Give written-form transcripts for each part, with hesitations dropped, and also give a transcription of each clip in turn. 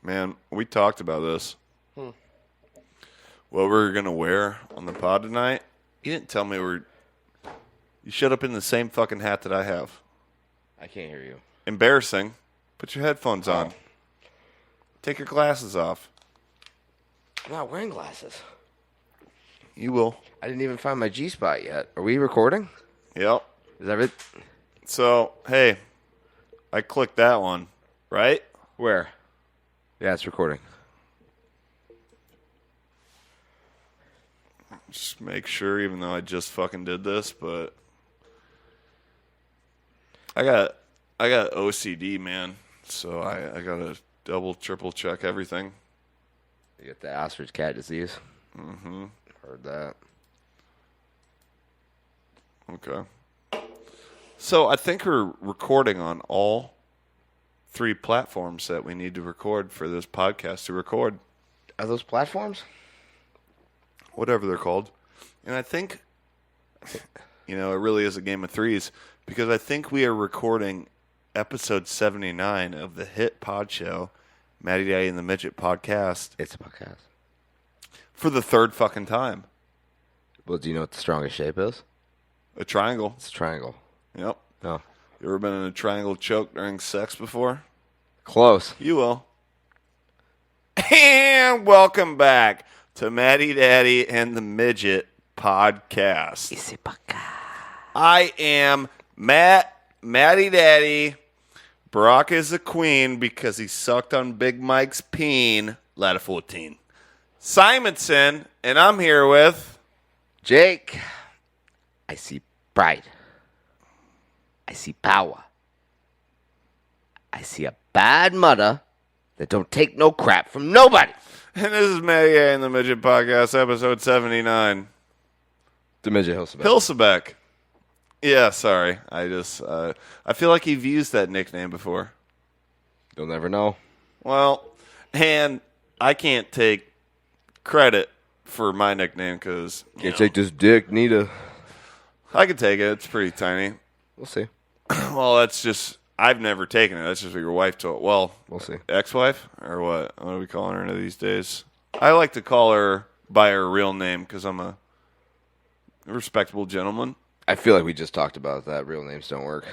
Man, we talked about this. What we're going to wear on the pod tonight. You didn't tell me You showed up in the same fucking hat that I have. I can't hear you. Embarrassing. Put your headphones on. Take your glasses off. I'm not wearing glasses. You will. I didn't even find my G-spot yet. Are we recording? Yep. Is that it? So, hey, I clicked that one, right? Where? Yeah, it's recording. Just make sure, even though I just fucking did this, but I got OCD, man. So I gotta double, triple check everything. You get the ostrich cat disease. Mm-hmm. Heard that. Okay. So I think we're recording on all 3 platforms that we need to record for this podcast to record. Are those platforms? Whatever they're called. And I think, it really is a game of threes because I think we are recording episode 79 of the hit pod show, Maddie Daddy and the Midget podcast. It's a podcast. For the 3rd fucking time. Well, do you know what the strongest shape is? A triangle. It's a triangle. Yep. No. You ever been in a triangle choke during sex before? Close. You will. And welcome back to Maddie Daddy and the Midget podcast. It's a podcast. I am Maddie Daddy. Brock is a queen because he sucked on Big Mike's peen. Ladder 14. Simonson, and I'm here with Jake. I see pride. I see power. I see a bad mother that don't take no crap from nobody. And this is Maddie and the Midget Podcast, episode 79. The Midget Hilsabeck. Hilsabeck. Yeah, sorry. I feel like you've used that nickname before. You'll never know. Well, and I can't take credit for my nickname because... Can't take this dick, Nita. I can take it. It's pretty tiny. We'll see. Well, that's just... I've never taken it. That's just what your wife told... Well, we'll see. Ex-wife? Or what? What are we calling her these days? I like to call her by her real name because I'm a respectable gentleman. I feel like we just talked about that. Real names don't work.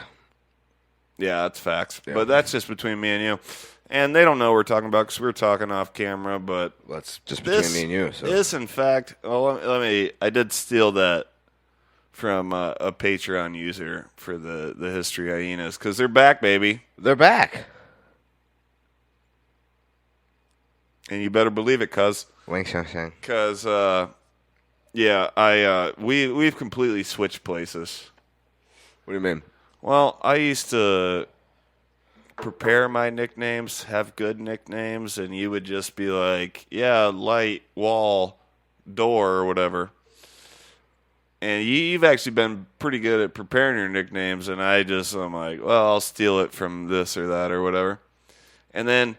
Yeah, that's facts. Yeah. But that's just between me and you. And they don't know what we're talking about because we're talking off camera, but... That's just between me and you. So. This, in fact... Well, I did steal that from a Patreon user for the History Hyenas because they're back, baby. They're back. And you better believe it, cuz. Because, we've completely switched places. What do you mean? Well, I used to prepare my nicknames, have good nicknames, and you would just be like, yeah, light, wall, door, or whatever. And you've actually been pretty good at preparing your nicknames, and I'm like, well, I'll steal it from this or that or whatever. And then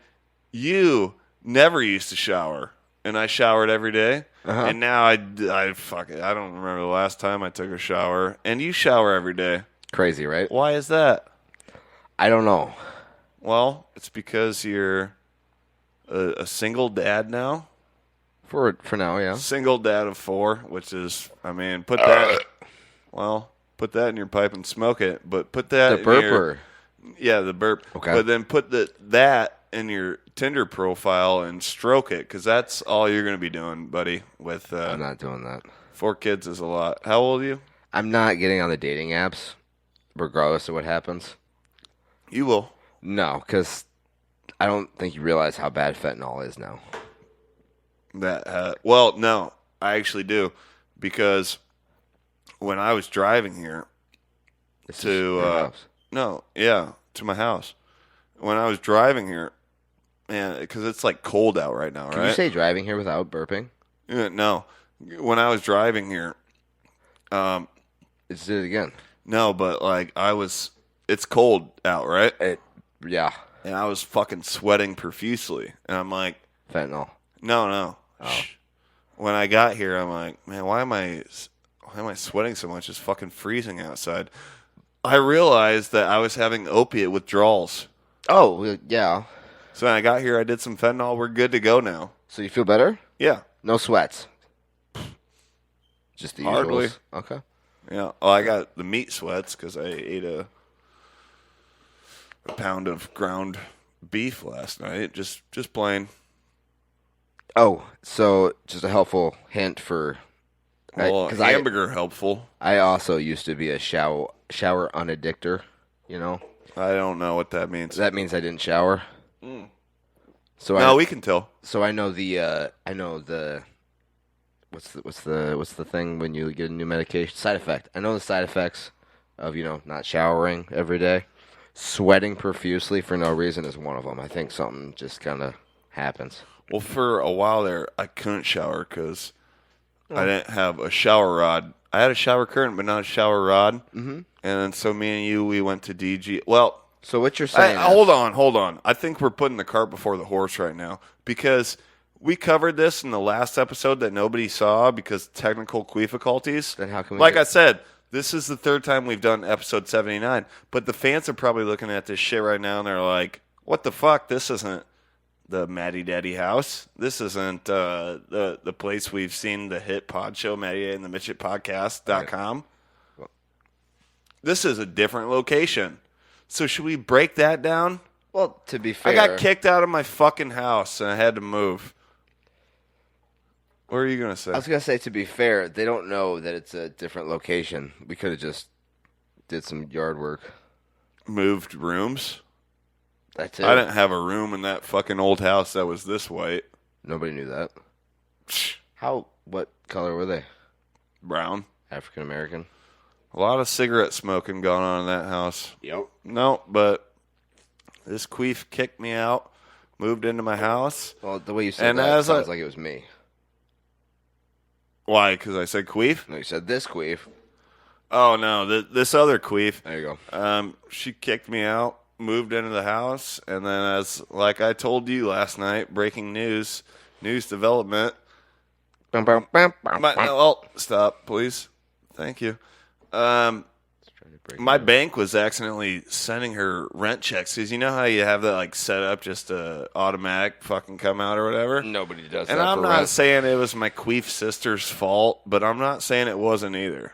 you never used to shower, and I showered every day. Uh-huh. And now I don't remember the last time I took a shower, and you shower every day. Crazy, right? Why is that? I don't know. Well, it's because you're a single dad now. For now, yeah. Single dad of 4, which is, put that in your pipe and smoke it. But put that the burper. The burp. Okay. But then put that in your Tinder profile and stroke it, because that's all you're going to be doing, buddy. With I'm not doing that. 4 kids is a lot. How old are you? I'm not getting on the dating apps, regardless of what happens. You will. No, because I don't think you realize how bad fentanyl is now. No, I actually do, because when I was driving here to my house, when I was driving here, man, because it's like cold out right now, right? Can you say driving here without burping? No, when I was driving here, let's do it again. No, but like it's cold out, right? Yeah. And I was fucking sweating profusely, and I'm like, fentanyl. No. Oh. When I got here, I'm like, man, why am I sweating so much? It's fucking freezing outside. I realized that I was having opiate withdrawals. Oh, yeah. So when I got here, I did some fentanyl. We're good to go now. So you feel better? Yeah. No sweats. Just the Hardly. usuals. Okay. Yeah. Oh, I got the meat sweats because I ate a pound of ground beef last night. Just plain. Oh, so just a helpful hint for. Well, hamburger helpful. I also used to be a shower unaddictor. You know. I don't know what that means. That means I didn't shower. So no, we can tell. So I know the what's the thing when you get a new medication side effect. I know the side effects of not showering every day. Sweating profusely for no reason is one of them. I think something just kind of happens. Well, for a while there, I couldn't shower because I didn't have a shower rod. I had a shower curtain, but not a shower rod. Mm-hmm. And then so me and you, we went to DG. Well, so what you're saying is... Hold on. I think we're putting the cart before the horse right now because we covered this in the last episode that nobody saw because technical difficulties. Then how can we... I said, this is the third time we've done episode 79, but the fans are probably looking at this shit right now and they're like, what the fuck? This isn't the Maddie Daddy house. This isn't the place we've seen the hit pod show, Maddie and the Midget Podcast.com. Right. This is a different location. So should we break that down? Well, to be fair... I got kicked out of my fucking house and I had to move. What are you going to say? I was going to say, to be fair, they don't know that it's a different location. We could have just did some yard work. Moved rooms? That's it. I didn't have a room in that fucking old house that was this white. Nobody knew that. What color were they? Brown. African American? A lot of cigarette smoking going on in that house. Yep. No, but this queef kicked me out, moved into my house. Well, the way you said that sounds like it was me. Why? Because I said queef? No, you said this queef. Oh, no, this other queef. There you go. She kicked me out, moved into the house, and then like I told you last night, breaking news development. Stop, please. Thank you. My bank was accidentally sending her rent checks because you know how you have that like set up just to automatic fucking come out or whatever. Nobody does that. And I'm for not rent. saying it was my queef sister's fault, but I'm not saying it wasn't either.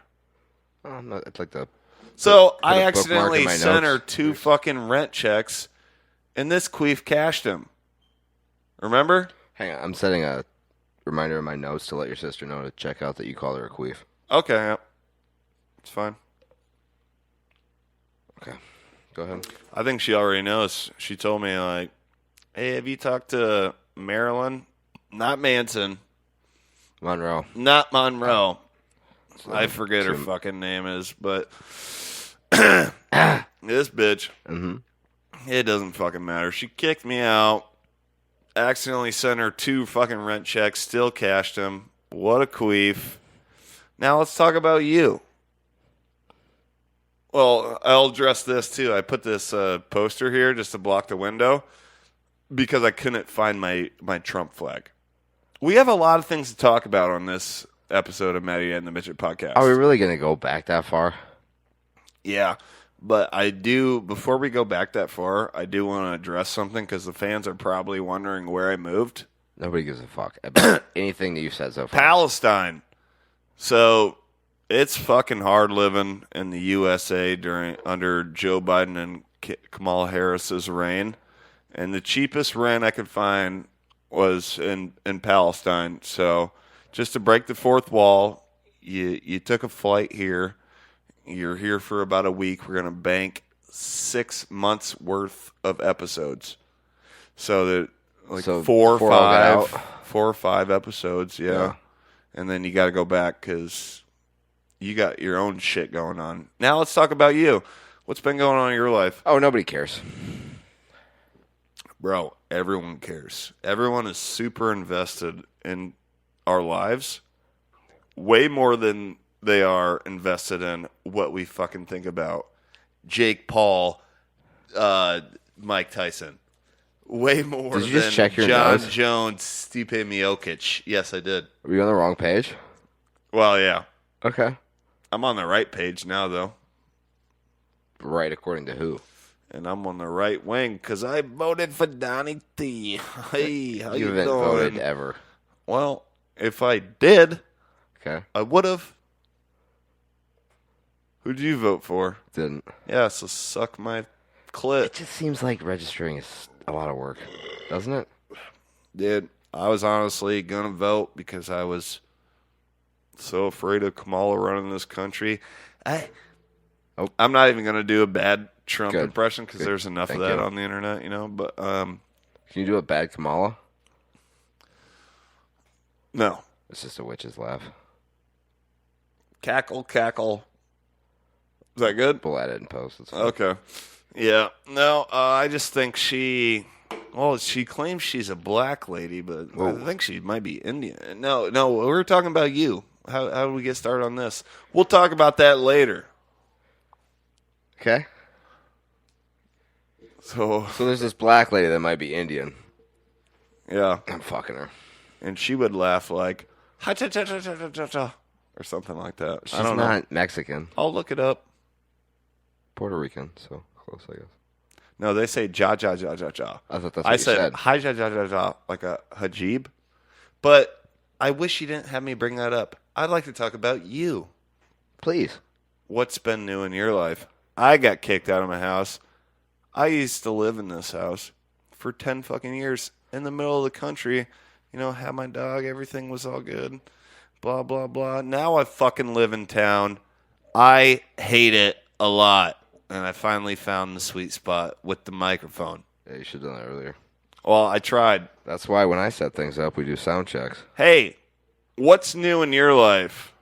It's like the. So put I a bookmark in accidentally my sent her notes. 2 fucking rent checks, and this queef cashed them. Remember? Hang on, I'm setting a reminder in my notes to let your sister know to check out that you called her a queef. Okay, yeah. It's fine. Okay, go ahead. I think she already knows. She told me, like, hey, have you talked to Marilyn? Not Manson. Monroe. Not Monroe. I forget her fucking name is, but this bitch, it doesn't fucking matter. She kicked me out, accidentally sent her 2 fucking rent checks, still cashed them. What a queef. Now let's talk about you. Well, I'll address this too. I put this poster here just to block the window because I couldn't find my Trump flag. We have a lot of things to talk about on this episode of Maddie and the Midget Podcast. Are we really going to go back that far? Yeah, but before we go back that far, I do want to address something because the fans are probably wondering where I moved. Nobody gives a fuck about anything that you've said so far. Palestine. So it's fucking hard living in the USA under Joe Biden and Kamala Harris's reign. And the cheapest rent I could find was in Palestine. So just to break the fourth wall, you took a flight here. You're here for about a week. We're going to bank 6 months worth of episodes. So that like So 4 or 5 episodes, yeah. And then you got to go back because you got your own shit going on. Now let's talk about you. What's been going on in your life? Oh, nobody cares. Bro, everyone cares. Everyone is super invested in our lives. Way more than they are invested in what we fucking think about Jake Paul, Mike Tyson. Way more Did you just than check your John notes? Jones, Stipe Miocic. Yes, I did. Are we on the wrong page? Well, yeah. Okay. I'm on the right page now, though. Right, according to who? and I'm on the right wing because I voted for Donnie T. Hey, how you haven't doing? voted ever. Well, if I did, Okay. I would have. Who'd you vote for? Didn't. Yeah, so suck my It clit. just seems like registering is a lot of work, doesn't it? Dude, I was honestly going to vote because I was so afraid of Kamala running this country. I'm not even going to do a bad Trump Good. impression because Good. there's enough Thank of that you. on the internet, But Can you do a bad Kamala? no, It's just a witch's laugh. cackle, cackle. Is that good? We'll add it in post. It's fine. Okay. Yeah. No, I just think she. Well, she claims she's a black lady, but Whoa. I think she might be Indian. No, we were talking about you. How do we get started on this? We'll talk about that later. Okay. So So there's this black lady that might be Indian. yeah, I'm fucking her. and she would laugh like ha cha cha cha cha cha cha cha or something like that. She's I don't know. not Mexican. I'll look it up. Puerto Rican, so close, I guess. No, they say ja ja ja ja ja. I thought that's what I you said said. hi ja ja ja ja like a hajib, but I wish you didn't have me bring that up. I'd like to talk about you. Please. What's been new in your life? I got kicked out of my house. I used to live in this house for 10 fucking years in the middle of the country. Had my dog, everything was all good. Blah, blah, blah. Now I fucking live in town. I hate it a lot. And I finally found the sweet spot with the microphone. Yeah, you should have done that earlier. Well, I tried. That's why when I set things up, we do sound checks. Hey, what's new in your life?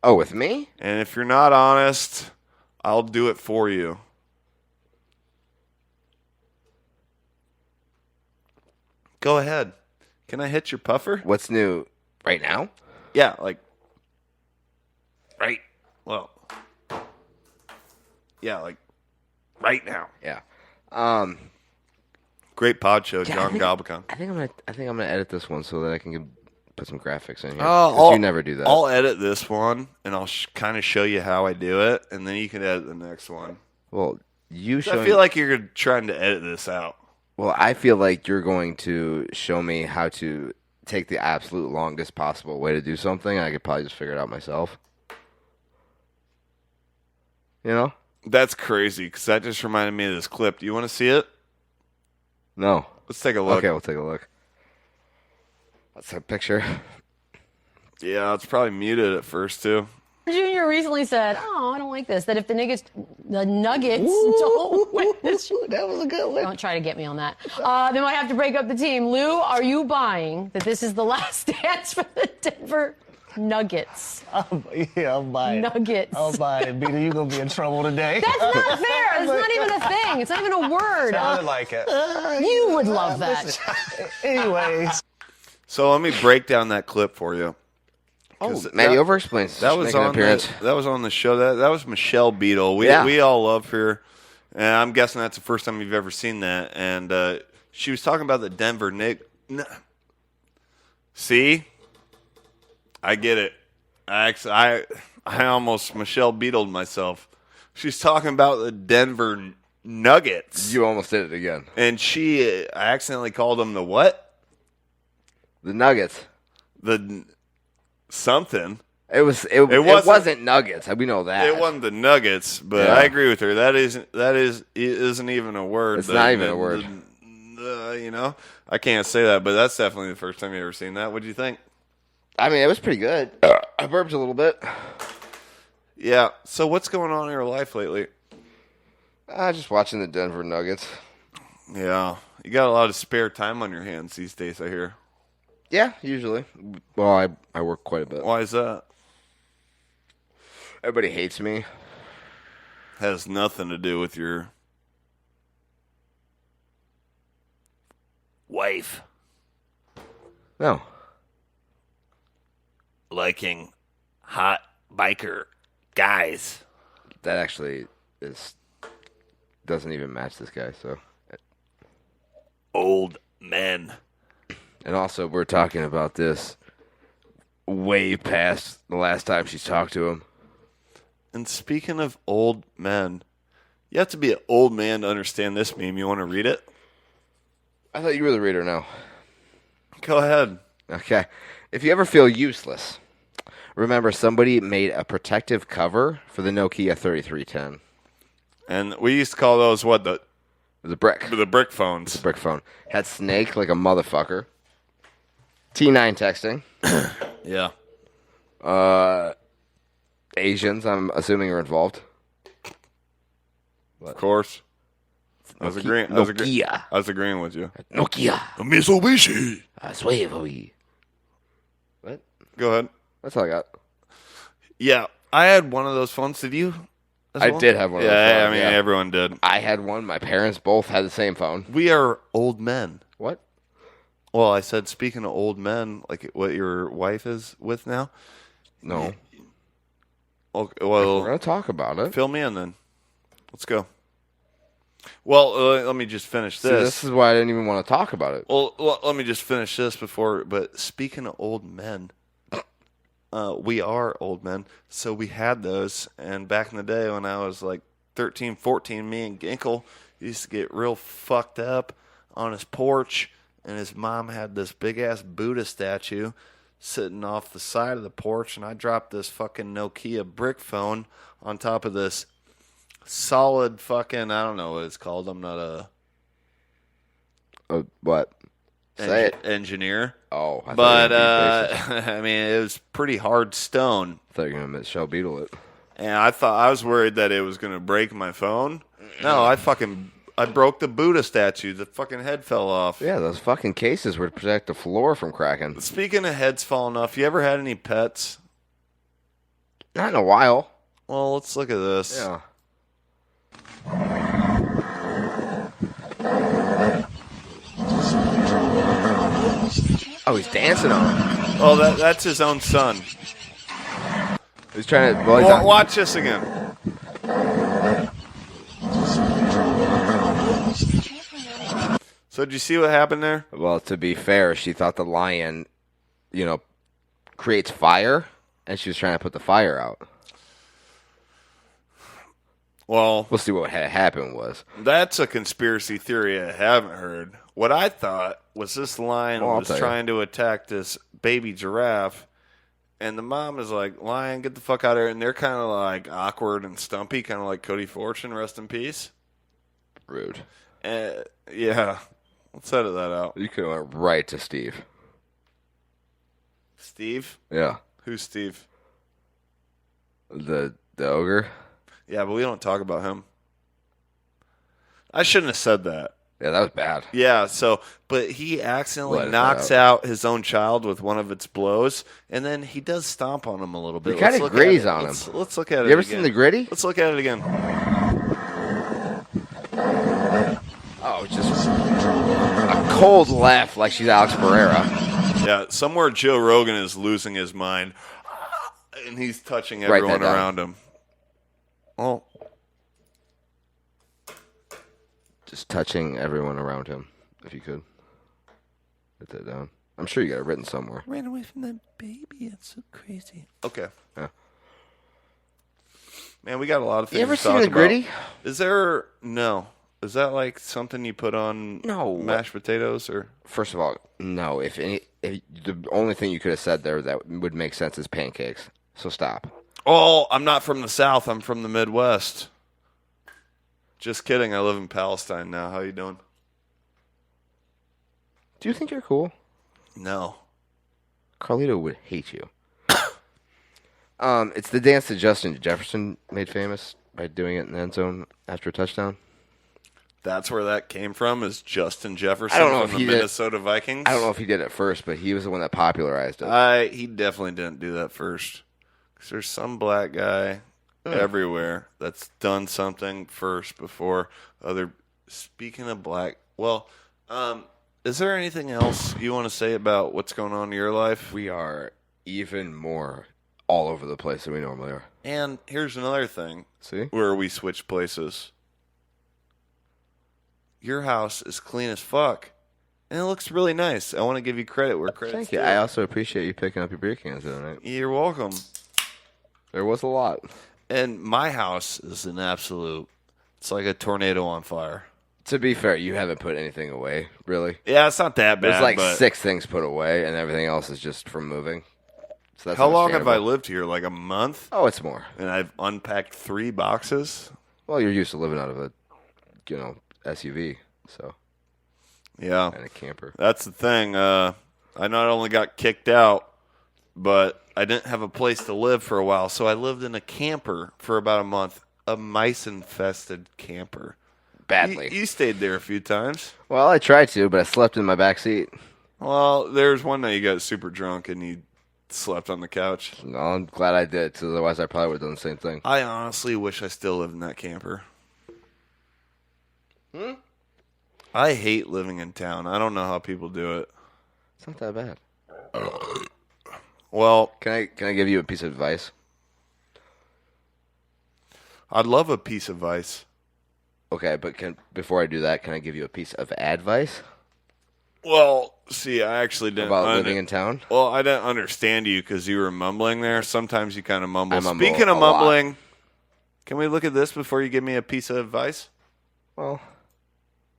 Oh, with me? And if you're not honest, I'll do it for you. Go ahead. Can I hit your puffer? What's new right now? Yeah, like right. Well, yeah, like right now. Yeah. Great pod show, Yeah, John Galbacon. I think I'm gonna edit this one so that I can put some graphics in here. Oh, 'Cause you never do that. I'll edit this one and I'll kind of show you how I do it, and then you can edit the next one. Well, you So I show. feel like you're trying to edit this out. Well, I feel like you're going to show me how to take the absolute longest possible way to do something. And I could probably just figure it out myself. You know? That's crazy because that just reminded me of this clip. Do you want to see it? No. Let's take a look. Okay, we'll take a look. That's a picture. Yeah, it's probably muted at first too. Junior recently said, "Oh, I don't like this. That if the Nuggets don't win this, That was a good one. don't try to get me on that. They might have to break up the team." Lou, are you buying that this is the last dance for the Denver Nuggets? Yeah, I'm buying it. Nuggets. I'm buying it. Beta, you're going to be in trouble today. That's not fair. It's not even a thing. It's not even a word. Sounded like it. You would love that. Anyways. So let me break down that clip for you. Oh, 'Cause Matty that- over explains. That was on appearance. that was on the show. That was Michelle Beadle. Yeah. We all love her, and I'm guessing that's the first time you've ever seen that. And she was talking about the Denver Nick. See, I get it. I almost Michelle Beadled myself. She's talking about the Denver Nuggets, You almost did it again. and I accidentally called them the what? The Nuggets. The something. It wasn't Nuggets. We know that. It wasn't the Nuggets, but Yeah. I agree with her. That isn't even a word. It's not even a word. I can't say that, but that's definitely the first time you ever seen that. What do you think? I mean, it was pretty good. I burped a little bit. Yeah. So what's going on in your life lately? Just watching the Denver Nuggets. Yeah, you got a lot of spare time on your hands these days, I hear. Yeah, usually. Well, I work quite a bit. Why is that? Everybody hates me. Has nothing to do with your wife No. liking hot biker guys. That actually doesn't even match this guy, so. Old men. And also, we're talking about this way past the last time she's talked to him. And speaking of old men, You have to be an old man to understand this meme. You want to read it? I thought you were the reader now. Go ahead. Okay. If you ever feel useless, remember somebody made a protective cover for the Nokia 3310. And we used to call those what? It was a brick. The brick phones. Brick phone. Had Snake like a motherfucker. T9 texting. Yeah. Asians, I'm assuming, are involved. Of course. I was agreeing. Nokia. I was agreeing with you. Nokia. A Mitsubishi. Suevoy. What? Go ahead. That's all I got. Yeah, I had one of those phones. Did you? I did have one of those Yeah, phones, I mean, yeah. everyone did. I had one. My parents both had the same phone. We are old men. What? Well, I said, speaking of old men, like what your wife is with now. No. Okay, We're well, going to talk about it. fill me in then. Let's go. Well, let me just finish See, this. this is why I didn't even want to talk about it. Well, let me just finish this before. But speaking of old men, we are old men, so we had those. And back in the day when I was like 13, 14, me and Ginkle used to get real fucked up on his porch, and his mom had this big-ass Buddha statue sitting off the side of the porch, and I dropped this fucking Nokia brick phone on top of this solid fucking, I don't know what it's called. I'm not a What? Say it. engineer. Oh, I thought But, you were being racist. I mean, it was pretty hard stone. I thought you were going to Michelle Beadle it. And I was worried that it was going to break my phone. No, I broke the Buddha statue. The fucking head fell off. Yeah, those fucking cases were to protect the floor from cracking. Speaking of heads falling off, you ever had any pets? Not in a while. Well, let's look at this. Yeah. Oh, he's dancing on him. Oh, that's his own son. He's trying to. Well, he's not- Watch this again. So did you see what happened there? Well, to be fair, she thought the lion, creates fire, and she was trying to put the fire out. Well, We'll see what happened was. that's a conspiracy theory I haven't heard. What I thought was this lion Well, I'll was tell you. trying to attack this baby giraffe, and the mom is like, "Lion, get the fuck out of here!" And they're kind of like awkward and stumpy, kind of like Cody Fortune, rest in peace. Rude. Yeah, let's edit that out. You could have went right to Steve. Steve, Yeah. who's Steve? The ogre. Yeah, but we don't talk about him. I shouldn't have said that. Yeah, that was bad. Yeah, but he accidentally Let it knocks out. out his own child with one of its blows, and then he does stomp on him a little bit. He kinda Let's look graze at it. on him. Let's look at it You ever again. seen the gritty? Let's look at it again. Oh, just a cold laugh like she's Alex Pereira. Yeah, somewhere Joe Rogan is losing his mind, and he's touching Write that everyone down. around him. Oh, Just touching everyone around him, if you could. Write that down. I'm sure you got it written somewhere. ran away from that baby. It's so crazy. Okay. Yeah. Man, we got a lot of things You ever to seen talk the about. gritty? Is there... No. Is that like something you put on No. mashed potatoes or... First of all, no. If the only thing you could have said there that would make sense is pancakes. So stop. Oh, I'm not from the South. I'm from the Midwest. Just kidding. I live in Palestine now. How you doing? Do you think you're cool? No. Carlito would hate you. It's the dance that Justin Jefferson made famous by doing it in the end zone after a touchdown. That's where that came from, is Justin Jefferson I don't know from if the he did- Minnesota Vikings? I don't know if he did it first, but he was the one that popularized it. He definitely didn't do that first. 'Cause there's some black guy everywhere that's done something first before other... Speaking of black... Well, is there anything else you want to say about what's going on in your life? We are even more all over the place than we normally are. And here's another thing See? where we switch places. Your house is clean as fuck. And it looks really nice. I want to give you credit where credit's Thank you. due. I also appreciate you picking up your beer cans the other night. You're welcome. There was a lot. And my house is an absolute It's like a tornado on fire. To be fair, you haven't put anything away, really. Yeah, it's not that bad. There's like but 6 things put away, and everything else is just from moving. So that's how long have I understandable. lived here? Like a month? Oh, it's more. And I've unpacked 3 boxes? Well, you're used to living out of a, SUV, so Yeah. and a camper. That's the thing. I not only got kicked out, but I didn't have a place to live for a while. So I lived in a camper for about a month. A mice-infested camper. Badly. You stayed there a few times. Well, I tried to, but I slept in my back seat. Well, there's one night you got super drunk and you slept on the couch. No, I'm glad I did, because otherwise I probably would have done the same thing. I honestly wish I still lived in that camper. I hate living in town. I don't know how people do it. It's not that bad. Well, Can I give you a piece of advice? I'd love a piece of advice. Okay, but before I do that, can I give you a piece of advice Well, see, I actually didn't about living in town? Well, I didn't understand you because you were mumbling there. Sometimes you kind of mumble. I mumble Speaking of a lot. mumbling, can we look at this before you give me a piece of advice? Well,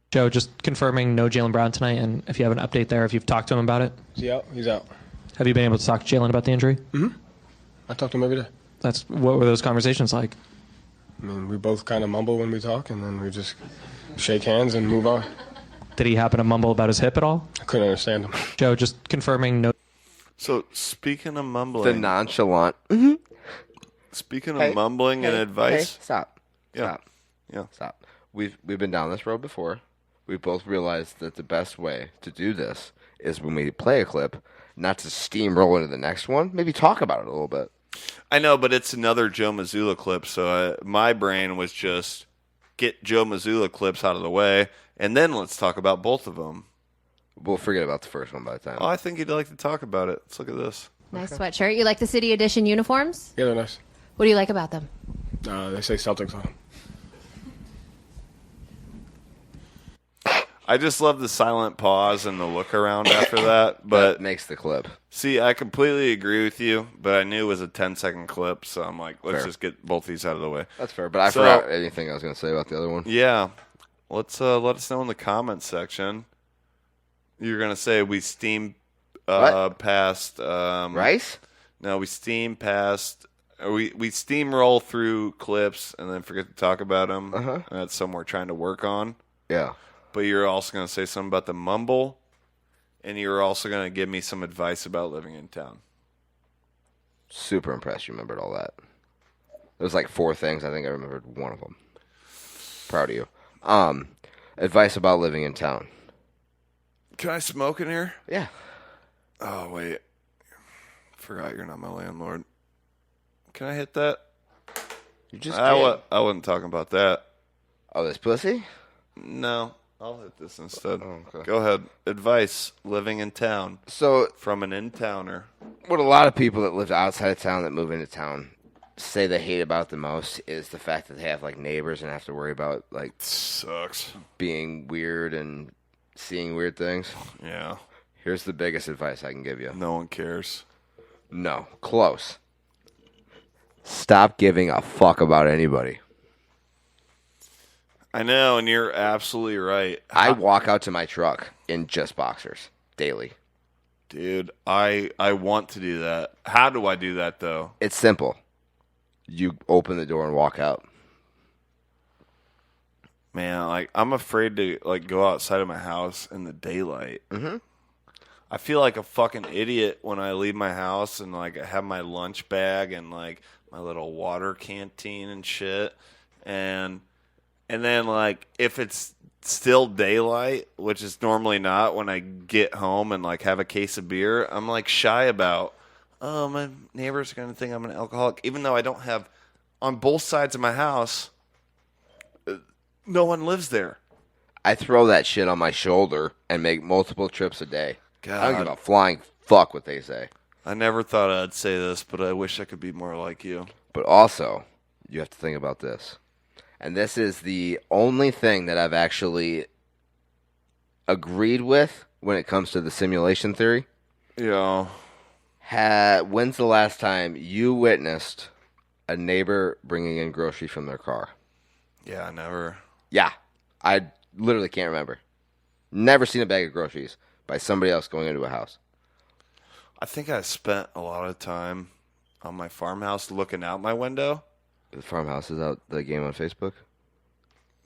Joe, just confirming no Jaylen Brown tonight, and if you have an update there, if you've talked to him about it. Is he out? He's out. Have you been able to talk to Jaylen about the injury? I talk to him every day. What were those conversations like? I mean, we both kind of mumble when we talk, and then we just shake hands and move on. Did he happen to mumble about his hip at all? I couldn't understand him. Joe, just confirming no. So, speaking of mumbling, the nonchalant. speaking of mumbling and advice, Stop. Yeah. Stop. Yeah. Stop. We've been down this road before. We both realized that the best way to do this is when we play a clip, not to steamroll into the next one. Maybe talk about it a little bit. I know, but it's another Joe Mazzulla clip, so my brain was just get Joe Mazzulla clips out of the way, and then let's talk about both of them. We'll forget about the first one by the time. Oh, I think you'd like to talk about it. Let's look at this. Nice sweatshirt. You like the City Edition uniforms? Yeah, they're nice. What do you like about them? They say Celtics on them. I just love the silent pause and the look around after that. But that makes the clip. see, I completely agree with you, but I knew it was a 10-second clip, so I'm like, let's Fair. just get both these out of the way. That's fair, but I So- forgot anything I was going to say about the other one. Yeah. Let's let us know in the comments section. You're going to say we steam What? past... Rice? No, we steam past... We steamroll through clips and then forget to talk about them. Uh-huh. And that's something we're trying to work on. Yeah. But you're also going to say something about the mumble, and you're also going to give me some advice about living in town. Super impressed you remembered all that. There's like 4 things. I think I remembered one of them. Proud of you. Advice about living in town. Can I smoke in here? Yeah. Oh, wait. Forgot you're not my landlord. Can I hit that? You just I did. wasn't talking about that. Oh, this pussy? No, I'll hit this instead. Oh, okay. Go ahead. Advice living in town So, from an in-towner. what a lot of people that live outside of town that move into town say they hate about the most is the fact that they have like neighbors and have to worry about like Sucks. being weird and seeing weird things. Yeah. Here's the biggest advice I can give you. No one cares. No, close. Stop giving a fuck about anybody. I know, and you're absolutely right. I walk out to my truck in just boxers daily. Dude, I want to do that. How do I do that, though? It's simple. You open the door and walk out. Man, like, I'm afraid to, like, go outside of my house in the daylight. Mm-hmm. I feel like a fucking idiot when I leave my house and, like, I have my lunch bag and, like, my little water canteen and shit. And then, like, if it's still daylight, which is normally not when I get home and, like, have a case of beer, I'm, like, shy about, oh, my neighbors are going to think I'm an alcoholic. Even though I don't have, on both sides of my house, no one lives there. I throw that shit on my shoulder and make multiple trips a day. I don't God. give a flying fuck what they say. I never thought I'd say this, but I wish I could be more like you. But also, you have to think about this. And this is the only thing that I've actually agreed with when it comes to the simulation theory. Yeah. When's the last time you witnessed a neighbor bringing in groceries from their car? Yeah, never. Yeah. I literally can't remember. Never seen a bag of groceries by somebody else going into a house. I think I spent a lot of time on my farmhouse looking out my window. The farmhouse is out the game on Facebook?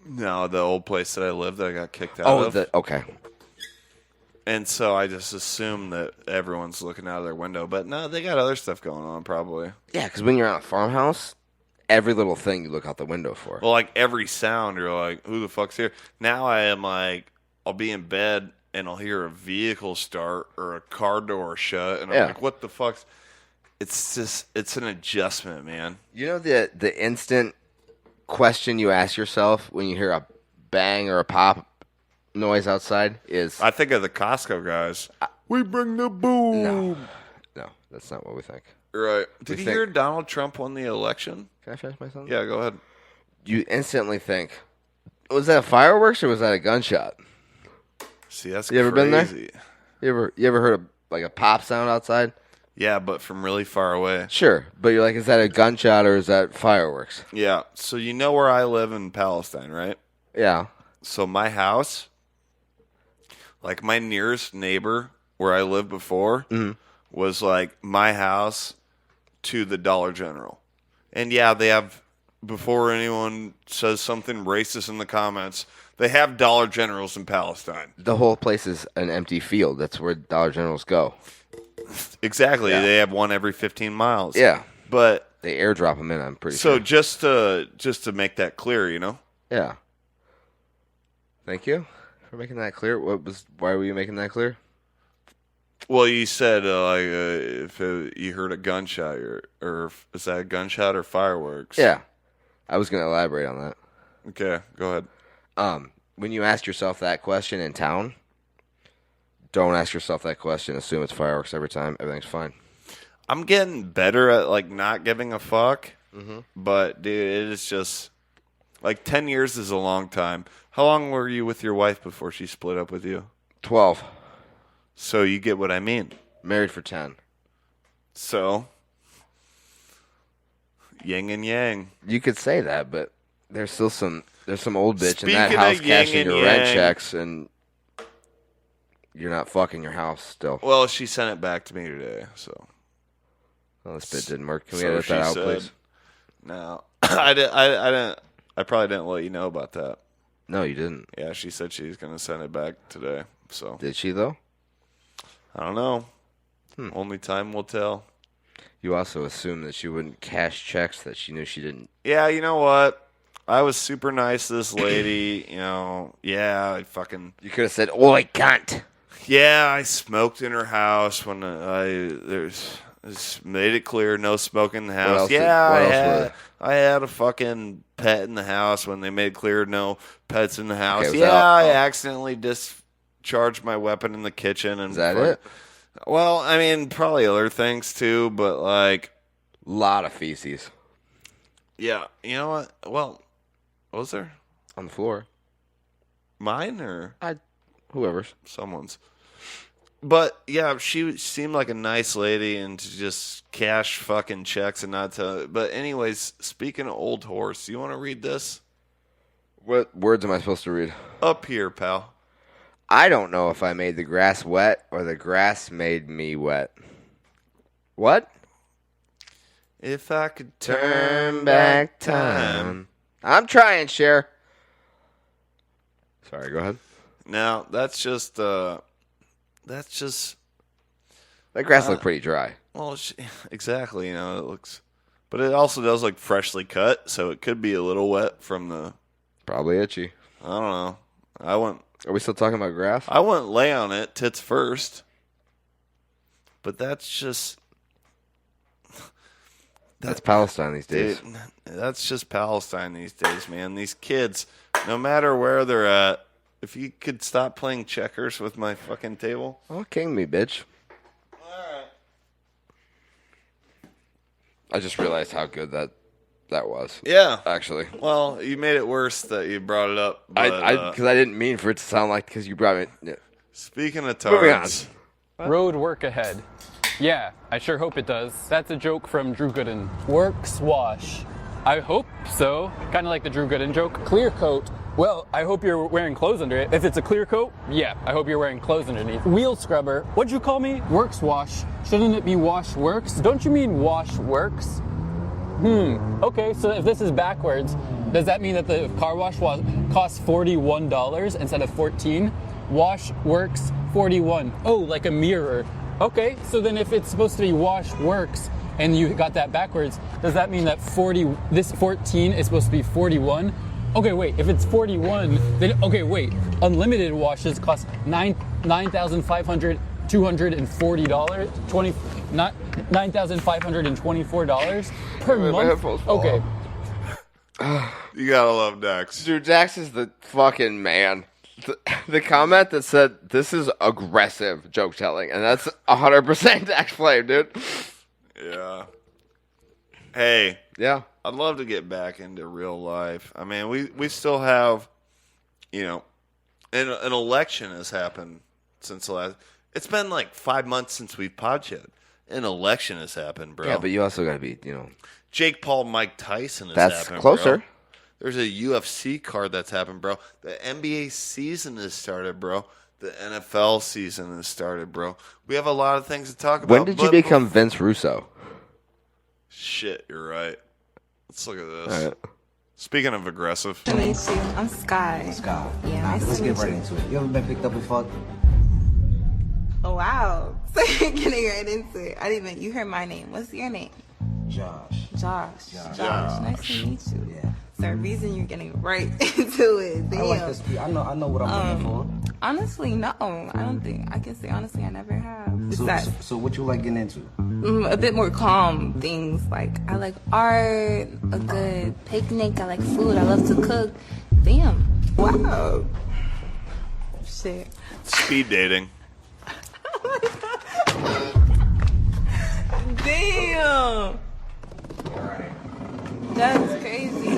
No, the old place that I lived that I got kicked out of. Okay. And so I just assume that everyone's looking out of their window. But no, they got other stuff going on probably. Yeah, because when you're on a farmhouse, every little thing you look out the window for. Well, like every sound, you're like, who the fuck's here? Now I am like, I'll be in bed and I'll hear a vehicle start or a car door shut. And I'm like, what the fuck's... It's just, it's an adjustment, man. You know the instant question you ask yourself when you hear a bang or a pop noise outside is... I think of the Costco guys. We bring the boom. No, that's not what we think. Right. Did you hear Donald Trump won the election? Can I finish my sentence? Yeah, go ahead. You instantly think, was that fireworks or was that a gunshot? See, that's you ever crazy. been there? You ever heard like a pop sound outside? Yeah, but from really far away. Sure, but you're like, is that a gunshot or is that fireworks? Yeah, so you know where I live in Palestine, right? Yeah. So my house, like my nearest neighbor where I lived before, was like my house to the Dollar General. And yeah, they have, before anyone says something racist in the comments, they have Dollar Generals in Palestine. The whole place is an empty field. That's where Dollar Generals go. Exactly. Yeah. They have one every 15 miles. Yeah. But they airdrop them in, I'm pretty sure. So just to make that clear, you know? Yeah. Thank you for making that clear. Why were you making that clear? Well, you said if you heard a gunshot, or is that a gunshot or fireworks? Yeah. I was going to elaborate on that. Okay, go ahead. When you ask yourself that question in town, don't ask yourself that question. Assume it's fireworks every time. Everything's fine. I'm getting better at like not giving a fuck, Mm-hmm. but dude, it is just like 10 years is a long time. How long were you with your wife before she split up with you? 12. So you get what I mean. Married for 10. So yin and yang. You could say that, but there's still some old bitch in Speaking that house of yin cashing and your rent yang, checks, and you're not fucking your house still. Well, she sent it back to me today, so. Well, this bit didn't work. Can we So edit that out, she please? said- No, I didn't. I probably didn't let you know about that. No, you didn't. Yeah, she said she's gonna send it back today. So Did she, though? I don't know. Only time will tell. You also assumed that she wouldn't cash checks that she knew she didn't. Yeah, you know what? I was super nice to this lady. You know, yeah, I fucking. You could have said, "Oi, cunt." Yeah, I smoked in her house when made it clear no smoking in the house. else Yeah, I had a fucking pet in the house when they made clear no pets in the house. Okay, was yeah, that all- I accidentally discharged my weapon in the kitchen. And Is that it? Well, I mean, probably other things too, but like, Lot of feces yeah, you know what? Well, was there on the floor. mine or Whoever's. someone's? But yeah, she seemed like a nice lady and to just cash fucking checks and not to. But anyways, speaking of old horse, you want to read this? What words am I supposed to read? Up here, pal. I don't know if I made the grass wet or the grass made me wet. What? If I could turn back time. I'm trying, Cher. Sorry, go ahead. Now that's just That grass looked pretty dry. well, exactly. You know, it looks, but it also does look freshly cut, so it could be a little wet from the. Probably itchy. I don't know. I wouldn't Are we still talking about grass? lay on it tits first. But that's just. That's Palestine these days. Dude, that's just Palestine these days, man. These kids, no matter where they're at, if you could stop playing checkers with my fucking table. Oh, king me, bitch. Alright. I just realized how good that was. Yeah. Actually. Well, you made it worse that you brought it up. But, Because I didn't mean for it to sound like because you brought it. Yeah. speaking of Moving on. tards, Road work ahead. Yeah, I sure hope it does. That's a joke from Drew Gooden. Work swash. I hope So, kind of like the Drew Gooden joke. Clear coat. Well, I hope you're wearing clothes under it. If it's a clear coat, yeah, I hope you're wearing clothes underneath. Wheel scrubber. What'd you call me? Works wash. Shouldn't it be wash works? Don't you mean wash works? Okay, so if this is backwards, does that mean that the car wash costs $41 instead of $14? Wash works 41. Oh, like a mirror. Okay, so then if it's supposed to be wash works and you got that backwards, does that mean that this 14 is supposed to be 41? Okay, wait, if it's 41, then, okay, wait, unlimited washes cost $9,524 $9,524 per month. Okay. You gotta love Dax. Dude, Dax is the fucking man. The comment that said, this is aggressive joke telling, and that's 100% Dax Flame, dude. Yeah. Hey. Yeah. I'd love to get back into real life. I mean, we still have, an election has happened since the last. It's been like 5 months since we've podcasted. An election has happened, bro. Yeah, but you also got to be, Jake Paul, Mike Tyson has that's happened. Closer. Bro. There's a UFC card that's happened, bro. The NBA season has started, bro. The NFL season has started, bro. We have a lot of things to talk about. When did you become Vince Russo? Shit, you're right. Let's look at this. All right. Speaking of aggressive. Nice to meet you. I'm Sky. Sky. Yeah, nice Let's to get meet right you. into it. You ever been picked up with fuck? Oh, wow. So you're getting right into it. You heard my name. What's your name? Josh. Josh. Josh. Nice to meet you. Yeah. So the reason you're getting right into it. Damn. I like this. I know what I'm looking for. Honestly, no. I don't think. I can say honestly, I never have. So what you like getting into? A bit more calm things. Like, I like art, a good picnic. I like food. I love to cook. Damn. Wow. Shit. Speed dating. Damn. That's crazy.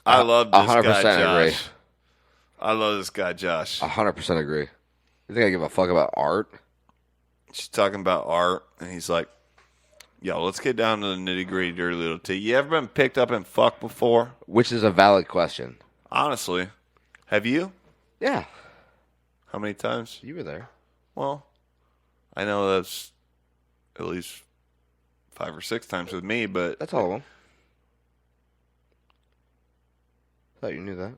I love this 100% guy, Josh. agree. I love this guy, Josh. 100% agree. You think I give a fuck about art? She's talking about art, and he's like, yo, let's get down to the nitty-gritty, dirty little T. You ever been picked up and fucked before? Which is a valid question. Honestly. Have you? Yeah. How many times? You were there. Well, I know that's at least 5 or 6 times with me, but... That's all of them. Thought you knew that.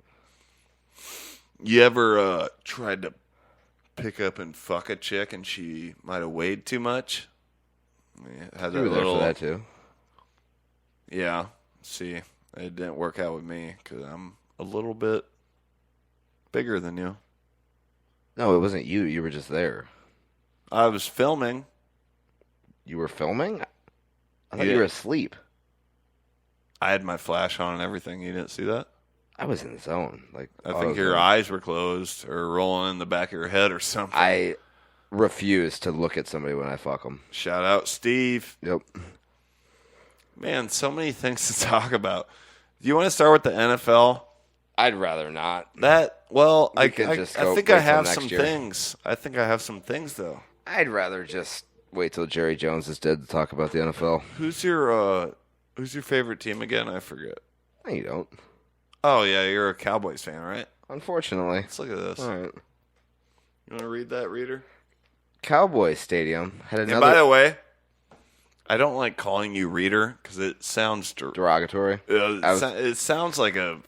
You ever tried to pick up and fuck a chick and she might have weighed too much? Had You were there for that too. Yeah. See, it didn't work out with me because I'm a little bit bigger than you. No, it wasn't you. You were just there. I was filming. You were filming? I thought Yeah. you were asleep. I had my flash on and everything. You didn't see that? I was in the zone. I think your eyes were closed or rolling in the back of your head or something. I refuse to look at somebody when I fuck them. Shout out, Steve. Yep. Man, so many things to talk about. Do you want to start with the NFL? I'd rather not. I think wait I till have next some year. things. I think I have some things, though. I'd rather just wait till Jerry Jones is dead to talk about the NFL. Who's your favorite team again? I forget. No, you don't. Oh, yeah, you're a Cowboys fan, right? Unfortunately. Let's look at this. All right. You want to read that, reader? Cowboys Stadium had another... And by the way, I don't like calling you reader because it sounds... derogatory. It sounds like a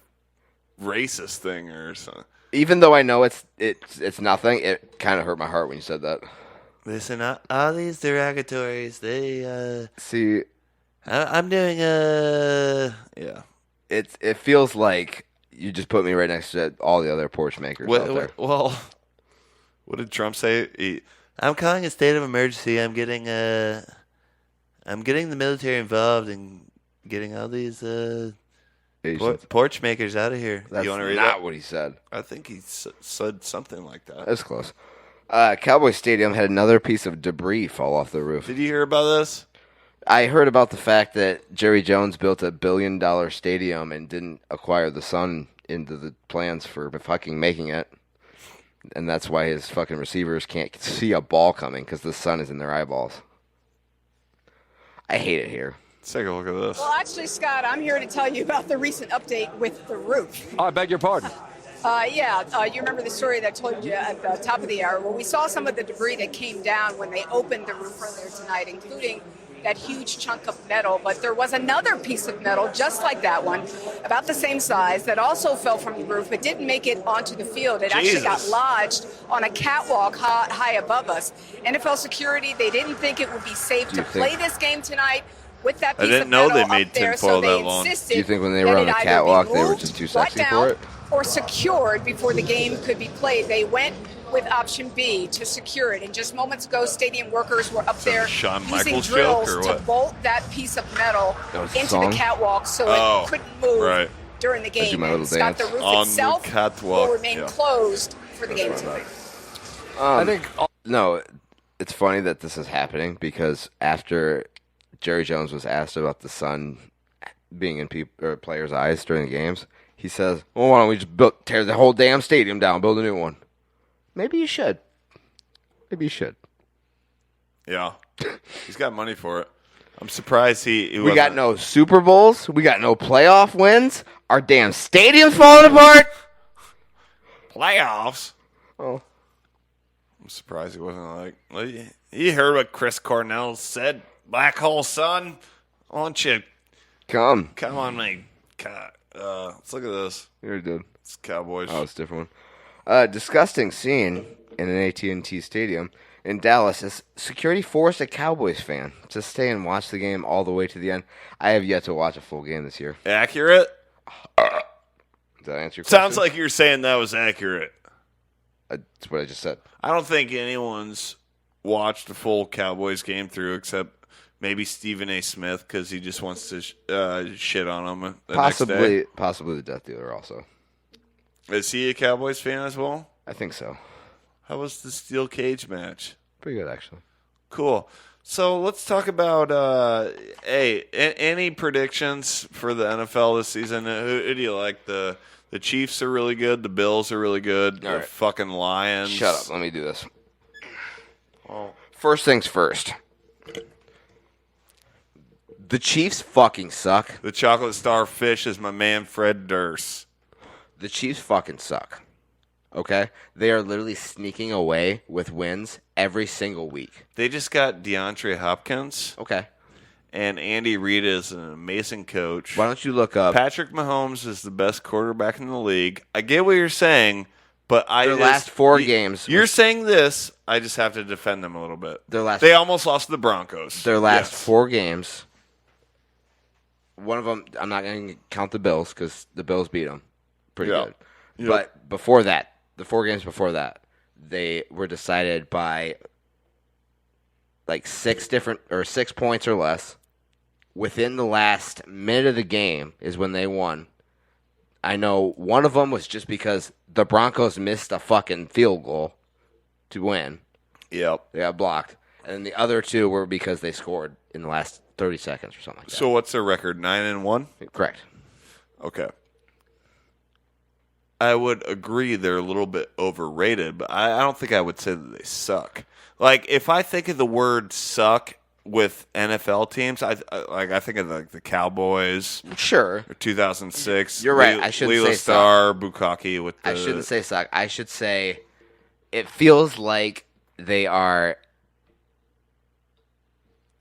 racist thing or something. Even though I know it's nothing, it kind of hurt my heart when you said that. Listen, all these derogatories, they... See... I'm doing yeah. It feels like you just put me right next to all the other porch makers out there. Well, what did Trump say? I'm calling a state of emergency. I'm getting the military involved and getting all these porch makers out of here. That's you want to read not that? what he said. I think he said something like that. That's close. Cowboys Stadium had another piece of debris fall off the roof. Did you hear about this? I heard about the fact that Jerry Jones built $1 billion stadium and didn't acquire the sun into the plans for fucking making it. And that's why his fucking receivers can't see a ball coming because the sun is in their eyeballs. I hate it here. Let's take a look at this. Well, actually, Scott, I'm here to tell you about the recent update with the roof. I beg your pardon. You remember the story that I told you at the top of the hour? Well, we saw some of the debris that came down when they opened the roof earlier tonight, including that huge chunk of metal. But there was another piece of metal, just like that one, about the same size, that also fell from the roof, but didn't make it onto the field. It actually got lodged on a catwalk high above us. NFL security, they didn't think it would be safe to play this game tonight with that piece of metal up there, so they insisted. Do you think when they were on the catwalk, they were just too sexy for it? Or secured before the game could be played. They went with option B to secure it. And just moments ago, stadium workers were up there using drills to bolt that piece of metal into the catwalk so it couldn't move during the game. And Scott, the roof itself will remain closed for the game tonight. I think no, it's funny that this is happening because after Jerry Jones was asked about the sun being in players' eyes during the games, he says, well, why don't we just tear the whole damn stadium down, build a new one? Maybe you should. Maybe you should. Yeah. He's got money for it. I'm surprised he We got no Super Bowls. We got no playoff wins. Our damn stadium's falling apart. Playoffs? Oh. I'm surprised he wasn't like, you heard what Chris Cornell said, Black Hole Sun? Why don't you come on, me. God. Let's look at this. You're good. It's Cowboys. Oh, it's a different one. Disgusting scene in an AT&T stadium in Dallas as security forced a Cowboys fan to stay and watch the game all the way to the end. I have yet to watch a full game this year. Accurate? Does that answer your question? Sounds like you're saying that was accurate. That's what I just said. I don't think anyone's watched a full Cowboys game through except maybe Stephen A. Smith because he just wants to shit on him the next day. Possibly the Death Dealer also. Is he a Cowboys fan as well? I think so. How was the steel cage match? Pretty good, actually. Cool. So let's talk about any predictions for the NFL this season. Who do you like? The Chiefs are really good. The Bills are really good. The fucking Lions. Shut up. Let me do this. Well, first things first. The Chiefs fucking suck. The chocolate starfish is my man Fred Durst. The Chiefs fucking suck. Okay? They are literally sneaking away with wins every single week. They just got DeAndre Hopkins. Okay. And Andy Reid is an amazing coach. Why don't you look up... Patrick Mahomes is the best quarterback in the league. I get what you're saying, but Their last 4 games... You're saying this, I just have to defend them a little bit. They almost lost to the Broncos. Their last 4 games... One of them, I'm not going to count the Bills because the Bills beat them pretty good. Yep. But before that, the 4 games before that, they were decided by like 6 points or less. Within the last minute of the game is when they won. I know one of them was just because the Broncos missed a fucking field goal to win. Yep. They got blocked. And then the other 2 were because they scored in the last 30 seconds or something like that. So what's their record? 9-1? Correct. Okay. I would agree they're a little bit overrated, but I don't think I would say that they suck. Like, if I think of the word suck with NFL teams, I think of like the Cowboys. Sure. Or 2006. You're right. I shouldn't say Star, Bukaki with the... I shouldn't say suck. I should say it feels like they are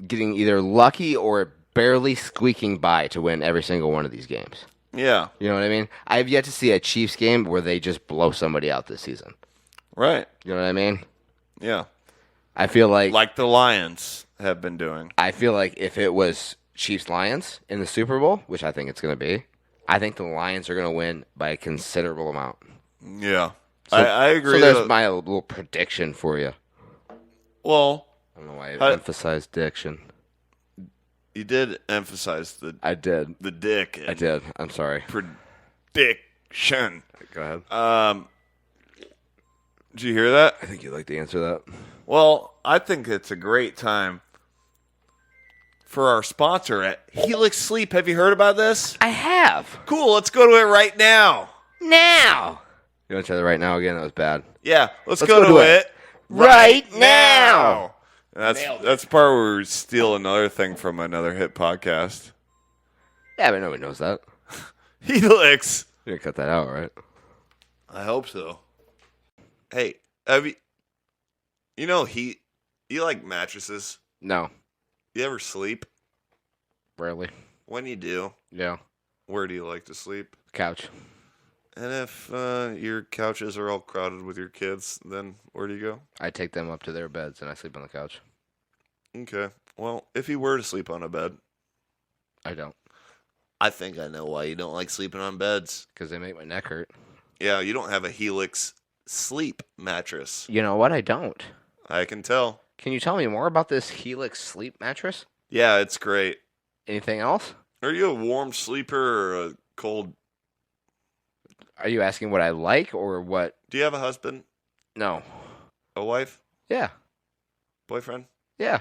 getting either lucky or barely squeaking by to win every single one of these games. Yeah. You know what I mean? I have yet to see a Chiefs game where they just blow somebody out this season. Right. You know what I mean? Yeah. I feel like the Lions have been doing. I feel like if it was Chiefs-Lions in the Super Bowl, which I think it's going to be, I think the Lions are going to win by a considerable amount. Yeah. So, I agree. So there's my little prediction for you. Well... I don't know why I emphasized diction. You did emphasize I did. The dick. I did. I'm sorry. Prediction. Go ahead. Did you hear that? I think you'd like to answer that. Well, I think it's a great time for our sponsor at Helix Sleep. Have you heard about this? I have. Cool. Let's go to it right now. Now. You want to try that right now again? That was bad. Yeah. Let's go to it right now. And Nailed it. that's the part where we steal another thing from another hit podcast. Yeah, but nobody knows that. Helix. You're gonna cut that out, right? I hope so. Hey, have you? You like mattresses? No, You ever sleep? rarely. When you do, Yeah, where do you like to sleep? couch. And if your couches are all crowded with your kids, then where do you go? I take them up to their beds and I sleep on the couch. Okay. Well, if you were to sleep on a bed, I don't, I think I know why you don't like sleeping on beds. because they make my neck hurt. Yeah, you don't have a Helix sleep mattress. You know what? I don't. I can tell. Can you tell me more about this Helix sleep mattress? Yeah, it's great. Anything else? Are you a warm sleeper or a cold? Are you asking what I like or what? Do you have a husband? No. A wife? Yeah. Boyfriend? Yeah.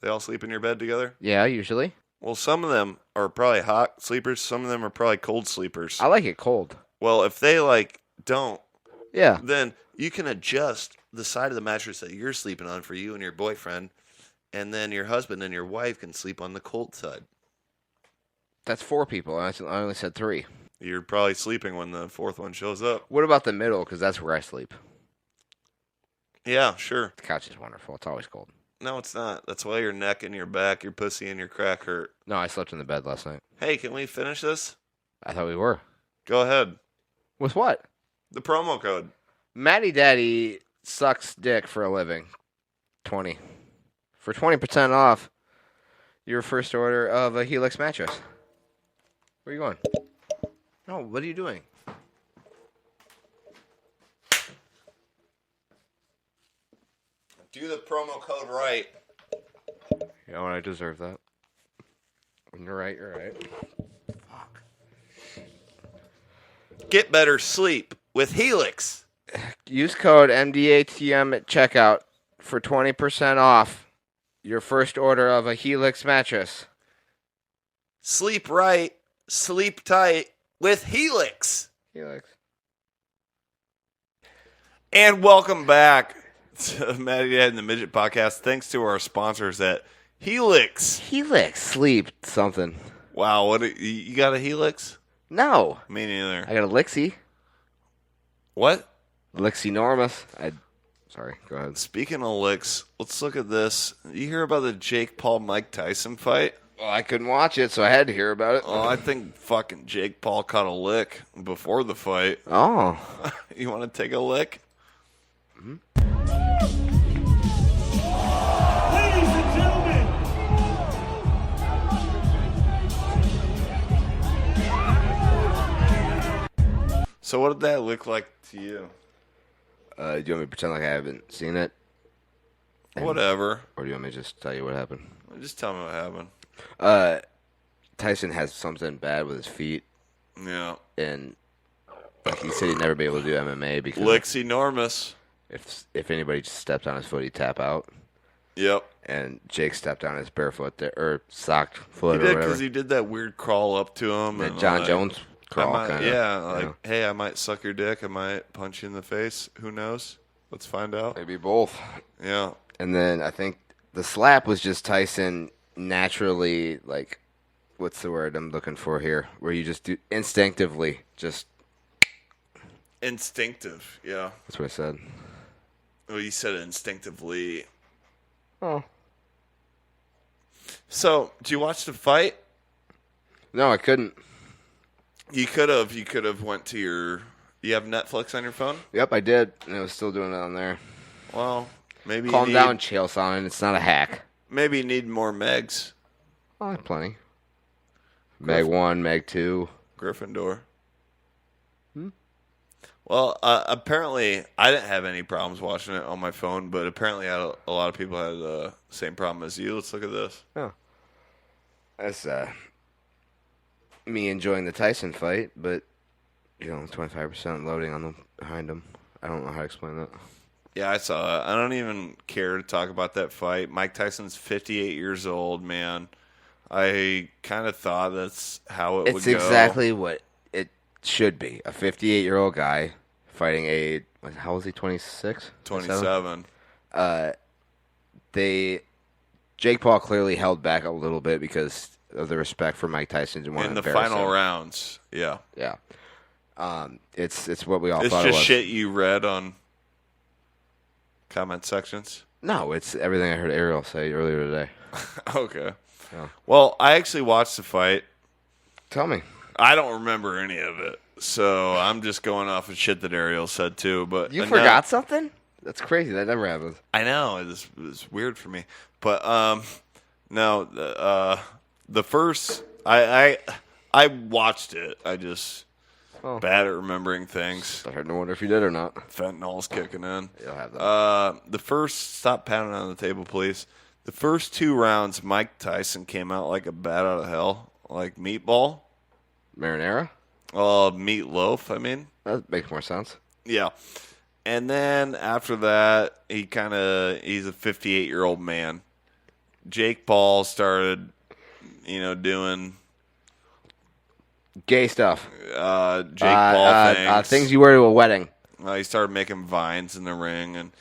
They all sleep in your bed together? Yeah, usually. Well, some of them are probably hot sleepers. Some of them are probably cold sleepers. I like it cold. Well, if they don't, Yeah. then you can adjust the side of the mattress that you're sleeping on for you and your boyfriend, and then your husband and your wife can sleep on the cold side. That's 4 people. I only said 3. You're probably sleeping when the fourth one shows up. What about the middle? Because that's where I sleep. Yeah, sure. The couch is wonderful. It's always cold. No, it's not. That's why your neck and your back, your pussy and your crack hurt. No, I slept in the bed last night. Hey, can we finish this? I thought we were. Go ahead. With what? The promo code. Matty Daddy sucks dick for a living. 20. For 20% off your first order of a Helix mattress. Where are you going? No, what are you doing? Do the promo code right. You know what? I deserve that. When you're right, you're right. Fuck. Get better sleep with Helix. Use code MDATM at checkout for 20% off your first order of a Helix mattress. Sleep right, sleep tight with Helix. Helix. And welcome back to Matty Dad and the Midget Podcast. Thanks to our sponsors at Helix. Helix. Sleep something. Wow, you got a Helix? No. Me neither. I got a Lixie. What? Lixinormous. Sorry, go ahead. Speaking of licks, let's look at this. You hear about the Jake Paul Mike Tyson fight? Well, I couldn't watch it, so I had to hear about it. Oh, I think fucking Jake Paul caught a lick before the fight. Oh. You want to take a lick? Mm-hmm. Ladies and gentlemen, So what did that look like to you? Do you want me to pretend like I haven't seen it? Whatever. Or do you want me to just tell you what happened? Just tell me what happened. Tyson has something bad with his feet. Yeah. And like he said he'd never be able to do MMA because Lick's enormous. If anybody just stepped on his foot, he'd tap out. Yep. And Jake stepped on his barefoot there, or socked foot He or did whatever. because he did that weird crawl up to him. That And John like, Jones crawl, kinda, yeah, hey, I might suck your dick. I might punch you in the face. Who knows? Let's find out. Maybe both. Yeah. And then I think the slap was just Tyson naturally, like, what's the word I'm looking for here? Where you just do instinctively, just. Instinctive, yeah. That's what I said. Well, you said instinctively. Oh. So, did you watch the fight? No, I couldn't. You could have. You could have went to your. You have Netflix on your phone? Yep, I did, and I was still doing it on there. Well, maybe. Calm down, Chael Sonnen. It's not a hack. Maybe you need more Megs. Oh, I have plenty. Meg 1, Meg 2. Gryffindor. Well, apparently, I didn't have any problems watching it on my phone, but apparently a lot of people had the same problem as you. Let's look at this. Oh. That's me enjoying the Tyson fight, but, 25% loading on the behind him. I don't know how to explain that. Yeah, I saw that. I don't even care to talk about that fight. Mike Tyson's 58 years old, man. I kind of thought that's how it would go. It's exactly what it should be. A 58-year-old guy fighting how old is he, 26? 27. They Jake Paul clearly held back a little bit because of the respect for Mike Tyson. Didn't want In to the embarrass final him. rounds, yeah. Yeah. It's what we all It's thought it just was. shit you read on comment sections? No, it's everything I heard Ariel say earlier today. Okay. Yeah. Well, I actually watched the fight. Tell me. I don't remember any of it, so I'm just going off of shit that Ariel said too. But You forgot something? That's crazy. That never happens. I know it was weird for me, but no, the first I watched it. I just bad at remembering things. Starting to wonder if you did or not. Fentanyl's kicking in. You'll have that. The first stop pounding on the table, please. The first 2 rounds, Mike Tyson came out like a bat out of hell, like meatball, Marinara. meatloaf. I mean, That makes more sense. yeah. And then after that, he's a 58-year-old man. Jake Paul started, doing Gay stuff. Jake Paul things. Things you wear to a wedding. He started making vines in the ring, and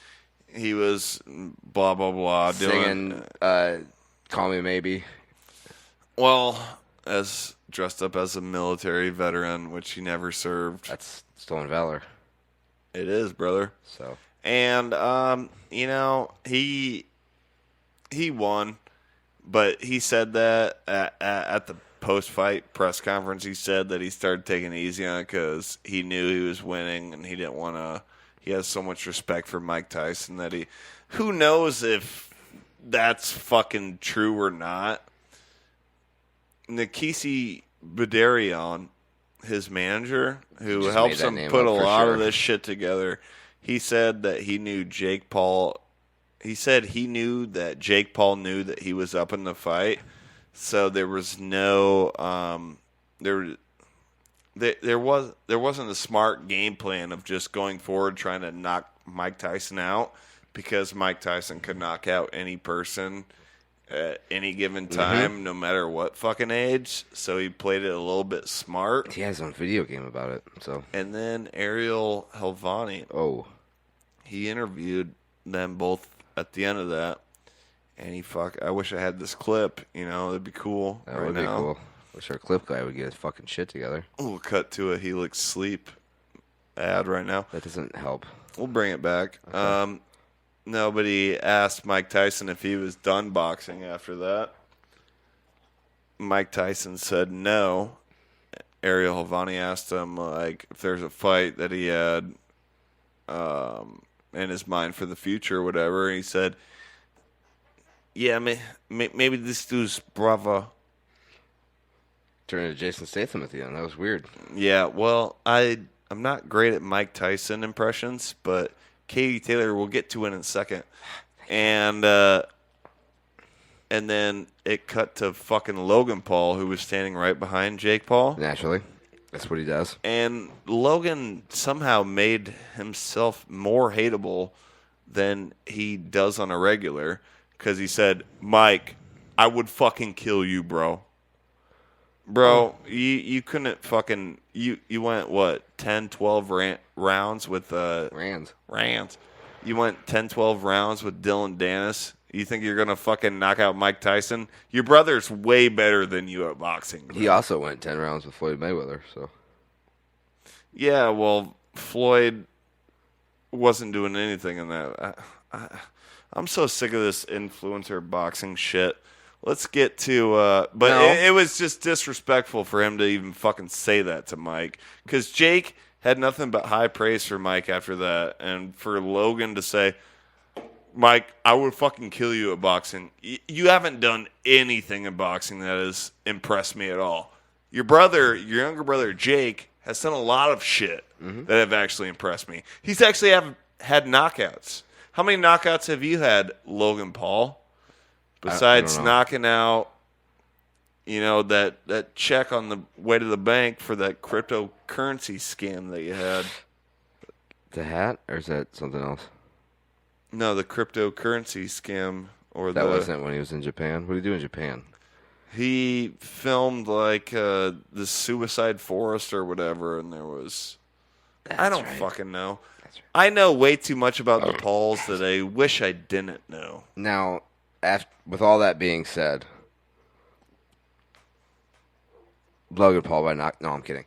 he was blah, blah, blah. Singing Call Me Maybe. Well, as dressed up as a military veteran, which he never served. That's stolen valor. It is, brother. So, and he won, but he said that at the post-fight press conference, he said that he started taking it easy on it because he knew he was winning, and he didn't want to. He has so much respect for Mike Tyson that who knows if that's fucking true or not. Nikisi Badarian, his manager, who Just helps made that him name put a up for lot sure. of this shit together, he said that he knew Jake Paul. He said he knew that Jake Paul knew that he was up in the fight, so there was no there wasn't a smart game plan of just going forward trying to knock Mike Tyson out, because Mike Tyson could knock out any person at any given time, no matter what fucking age. So he played it a little bit smart. he has his own video game about it. So, And then Ariel Helvani, he interviewed them both at the end of that, and I wish I had this clip. It'd be cool that right would be now. cool. Wish our clip guy would get his fucking shit together. We'll cut to a Helix Sleep ad right now. That doesn't help. We'll bring it back. Nobody asked Mike Tyson if he was done boxing after that. Mike Tyson said no. Ariel Helvani asked him if there's a fight that he had in his mind for the future or whatever. And he said, yeah, maybe this dude's brother. Turning to Jason Statham at the end. That was weird. Yeah, well, I'm not great at Mike Tyson impressions, but Katie Taylor, we'll get to it in a second. And then it cut to fucking Logan Paul, who was standing right behind Jake Paul. Naturally. That's what he does. And Logan somehow made himself more hateable than he does on a regular, because he said, Mike, I would fucking kill you, bro. Bro, you couldn't fucking... You went, what, 10, 12 rounds with... Rands. You went 10, 12 rounds with Dylan Dennis. You think you're going to fucking knock out Mike Tyson? Your brother's way better than you at boxing. He also went 10 rounds with Floyd Mayweather, so... Yeah, well, Floyd wasn't doing anything in that. I'm so sick of this influencer boxing shit. Let's get to... but No. it was just disrespectful for him to even fucking say that to Mike. Because Jake had nothing but high praise for Mike after that. And for Logan to say, Mike, I would fucking kill you at boxing. You haven't done anything in boxing that has impressed me at all. Your younger brother, Jake, has done a lot of shit that have actually impressed me. He's actually had knockouts. How many knockouts have you had, Logan Paul? Besides knocking out, that check on the way to the bank for that cryptocurrency scam that you had. The hat? Or is that something else? No, the cryptocurrency scam. That wasn't when he was in Japan. What did he do in Japan? He filmed the suicide forest or whatever, and there was... I don't fucking know. I know way too much about the Pauls that I wish I didn't know. Now, with all that being said, Logan Paul by knock. No, I'm kidding.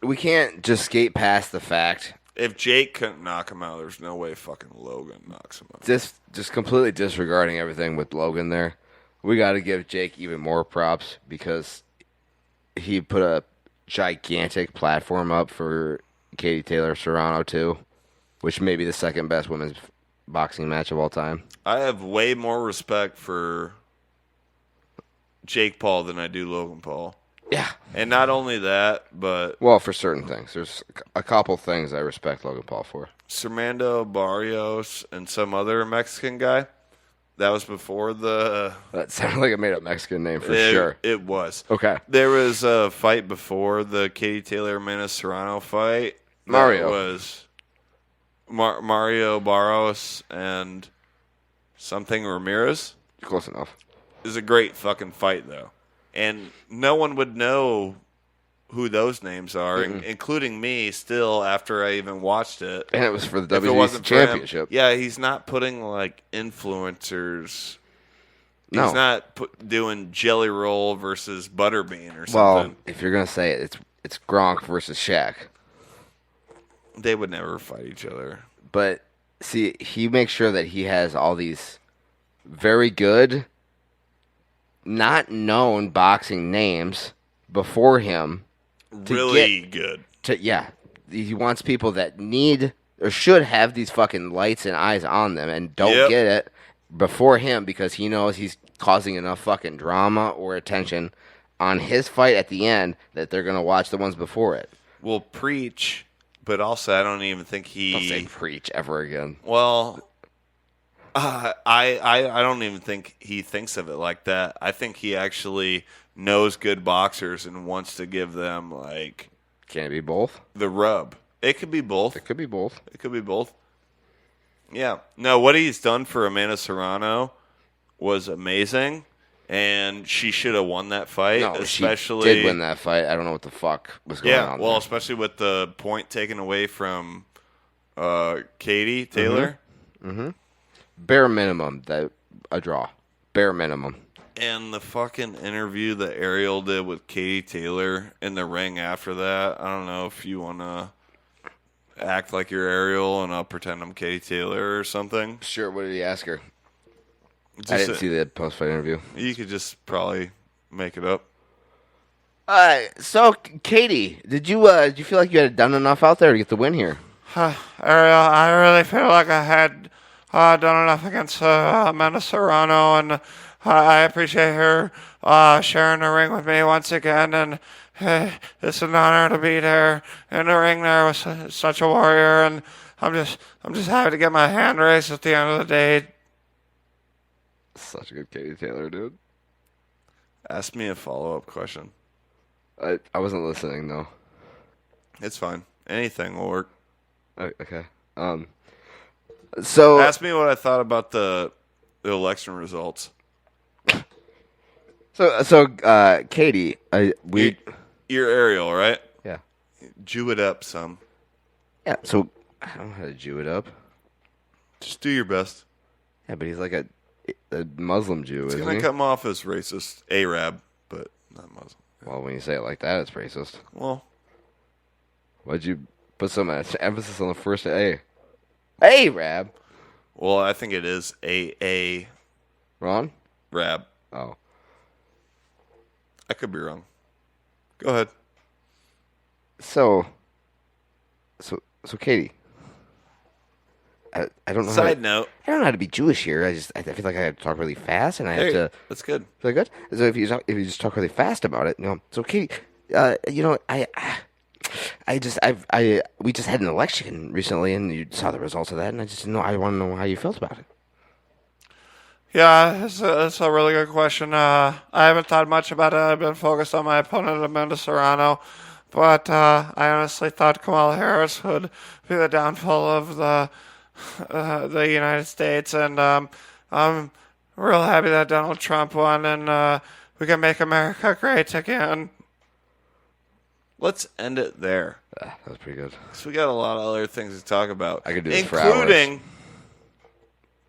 We can't just skate past the fact. If Jake couldn't knock him out, there's no way fucking Logan knocks him out. Just completely disregarding everything with Logan there. We got to give Jake even more props because he put a gigantic platform up for Katie Taylor Serrano too, which may be the second best women's boxing match of all time. I have way more respect for Jake Paul than I do Logan Paul. Yeah. And not only that, but... Well, for certain things. There's a couple things I respect Logan Paul for. Sermando Barrios and some other Mexican guy. That was before the... That sounded like a made-up Mexican name for sure. It was. Okay. There was a fight before the Katie Taylor-Amanda Serrano fight. Mario. That was Mario Barrios and something Ramirez. Close enough. It was a great fucking fight, though. And no one would know who those names are, including me, still, after I even watched it. And it was for the If it WBC wasn't for him- championship. Yeah, he's not putting, like, influencers. No. He's not doing Jelly Roll versus Butterbean or Well, something. if you're going to say it, it's Gronk versus Shaq. They would never fight each other. But, see, he makes sure that he has all these very good, not known boxing names before him. Really good. He wants people that need or should have these fucking lights and eyes on them and don't get it before him because he knows he's causing enough fucking drama or attention on his fight at the end that they're going to watch the ones before it. Well, preach, but also I don't even think he... Don't say preach ever again. Well, I don't even think he thinks of it like that. I think he actually knows good boxers and wants to give them, like... Can it be both? The rub. It could be both. It could be both. It could be both. Yeah. No, what he's done for Amanda Serrano was amazing, and she should have won that fight. No, especially, she did win that fight. I don't know what the fuck was going on well, there. especially with the point taken away from Katie Taylor. Mm-hmm. Bare minimum, a draw. Bare minimum. And the fucking interview that Ariel did with Katie Taylor in the ring after that, I don't know if you want to act like you're Ariel and I'll pretend I'm Katie Taylor or something. Sure, what did he ask her? Just I didn't see the post-fight interview. You could just probably make it up. So, Katie, did you feel like you had done enough out there to get the win here? Ariel, I really feel like I had done enough against Amanda Serrano, and I appreciate her sharing the ring with me once again, and it's an honor to be there in the ring there with such a warrior, and I'm just happy to get my hand raised at the end of the day. Such a good Katie Taylor, dude. Ask me a follow-up question. I wasn't listening, though. It's fine. Anything will work. Okay. So ask me what I thought about the election results. So, Katie, you're Ariel, right? Yeah. Jew it up some. Yeah. So I don't know how to Jew it up. Just do your best. Yeah, but he's like a Muslim Jew, it's isn't gonna he? come off as racist, Arab, but not Muslim. Well, when you say it like that, it's racist. Well, why'd you put some emphasis on the first A? Arab. Well, I think it is A. Ron? Rab. Oh. I could be wrong. Go ahead. So, Katie. I don't know. Side note. I don't know how to be Jewish here. I feel like I have to talk really fast, and I have to. That's good. Is that good? So if you just talk really fast about it, So Katie, we just had an election recently, and you saw the results of that, and I just I want to know how you felt about it. Yeah, it's a really good question. I haven't thought much about it. I've been focused on my opponent, Amanda Serrano. But I honestly thought Kamala Harris would be the downfall of the United States. And I'm real happy that Donald Trump won, and we can make America great again. Let's end it there. That was pretty good. So we got a lot of other things to talk about. I could do this for hours. Including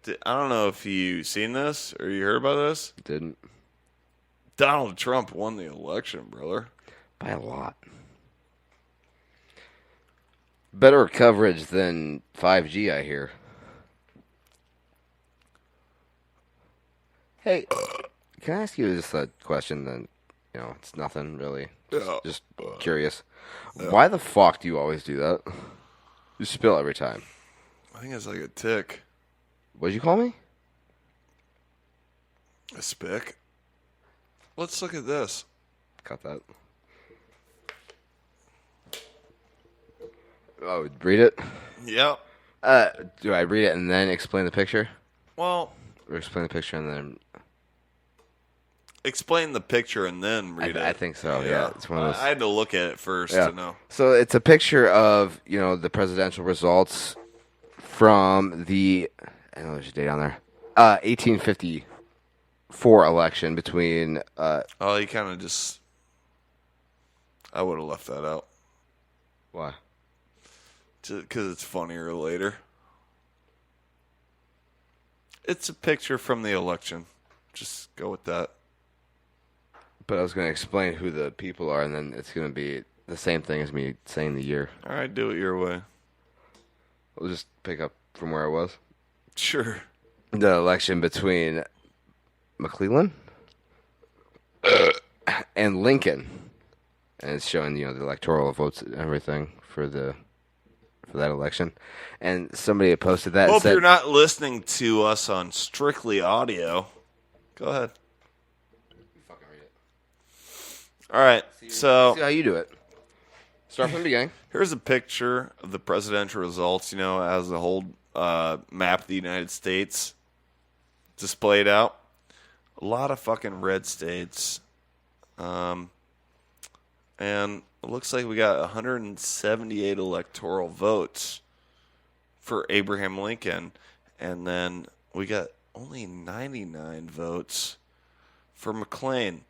I don't know if you seen this or you heard about this. Didn't. Donald Trump won the election, brother. By a lot. Better coverage than 5G, I hear. Hey, can I ask you just a question? Then, it's nothing really. Just curious. Why the fuck do you always do that? You spill every time. I think it's like a tick. What'd you call me? A spick. Let's look at this. Cut that. Oh, read it? Yep. Do I read it and then explain the picture? Well, or explain the picture and then explain the picture and then read it. I think so. Yeah, it's one of those. I had to look at it first to know. So it's a picture of the presidential results from the I know there's a date on there 1854 election between. Oh, you kind of just. I would have left that out. Why? Because it's funnier later. It's a picture from the election. Just go with that. But I was going to explain who the people are, and then it's going to be the same thing as me saying the year. All right, do it your way. We'll just pick up from where I was. Sure. The election between McClellan and Lincoln, and it's showing the electoral votes and everything for that election. And somebody had posted that. Hope and said, you're not listening to us on strictly audio. Go ahead. All right, so see how you do it. Start from the beginning. Here's a picture of the presidential results. As the whole map of the United States displayed out. A lot of fucking red states, and it looks like we got 178 electoral votes for Abraham Lincoln, and then we got only 99 votes for McLean.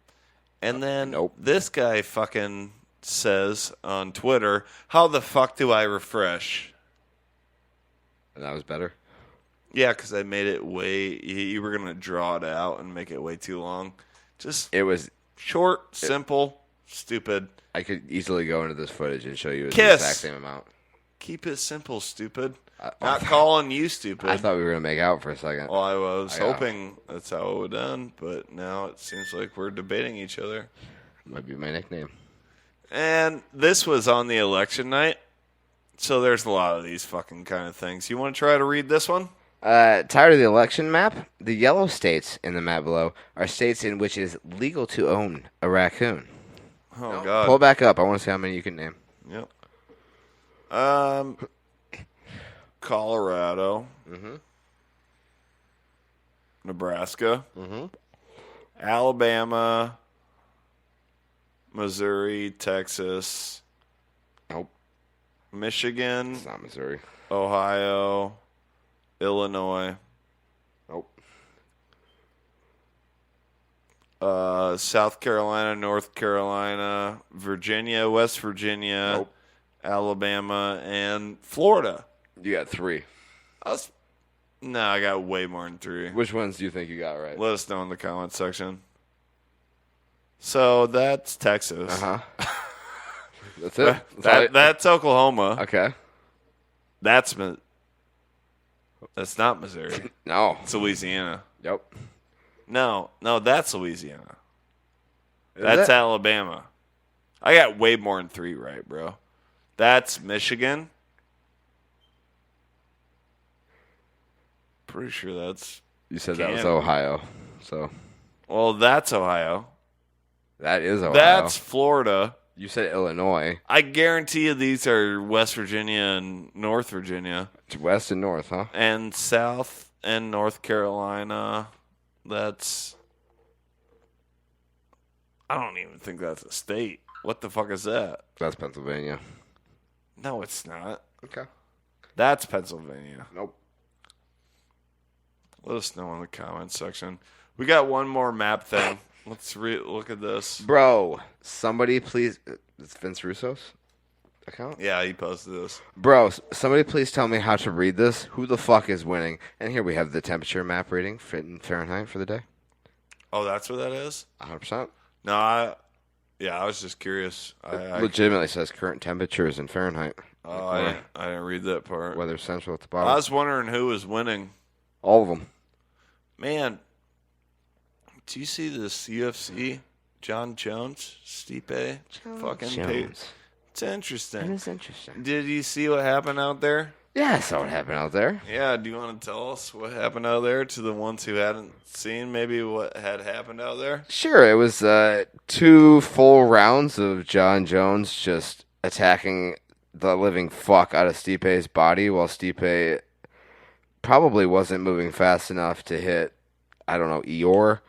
And then this guy fucking says on Twitter, how the fuck do I refresh? And that was better? Yeah, because I made it you were going to draw it out and make it way too long. It was short, simple, stupid. I could easily go into this footage and show you the Kiss. exact same amount. Keep it simple, stupid. Not calling you stupid. I thought we were going to make out for a second. Well, I was hoping that's how it would end, but now it seems like we're debating each other. Might be my nickname. And this was on the election night, so there's a lot of these fucking kind of things. You want to try to read this one? Tired of the election map? The yellow states in the map below are states in which it is legal to own a raccoon. Oh, God. Pull back up. I want to see how many you can name. Yep. Colorado. Mm-hmm. Nebraska. Mm-hmm. Alabama. Missouri. Texas. Nope. Michigan. It's not Missouri. Ohio. Illinois. Nope. South Carolina, North Carolina, Virginia, West Virginia, Nope. Alabama, and Florida. You got 3. No, I got way more than 3. Which ones do you think you got right? Let us know in the comments section. So that's Texas. Uh-huh. That's it? That's Oklahoma. Okay. That's not Missouri. No. It's Louisiana. Yep. No, that's Louisiana. Is That's it? Alabama. I got way more than 3 right, bro. That's Michigan. Pretty sure that's. You said that was Ohio. So. Well, that's Ohio. That is Ohio. That's Florida. You said Illinois. I guarantee you these are West Virginia and North Virginia. It's West and North, huh? And South and North Carolina. That's. I don't even think that's a state. What the fuck is that? That's Pennsylvania. No, it's not. Okay. That's Pennsylvania. Nope. Let us know in the comments section. We got one more map thing. Let's look at this. Bro, somebody please. It's Vince Russo's? account? Yeah, he posted this. Bro, somebody please tell me how to read this. Who the fuck is winning? And here we have the temperature map reading in Fahrenheit for the day. Oh, that's what that is? 100%. No, I was just curious. It legitimately says current temperature is in Fahrenheit. Oh, I didn't read that part. Weather Central at the bottom. I was wondering who was winning. All of them. Man, do you see this UFC? John Jones, Stipe, Jones. It's interesting. That is interesting. Did you see what happened out there? Yeah, I saw what happened out there. Yeah, do you want to tell us what happened out there to the ones who hadn't seen maybe what had happened out there? Sure, it was 2 full rounds of John Jones just attacking the living fuck out of Stipe's body while Stipe probably wasn't moving fast enough to hit, I don't know, Eeyore.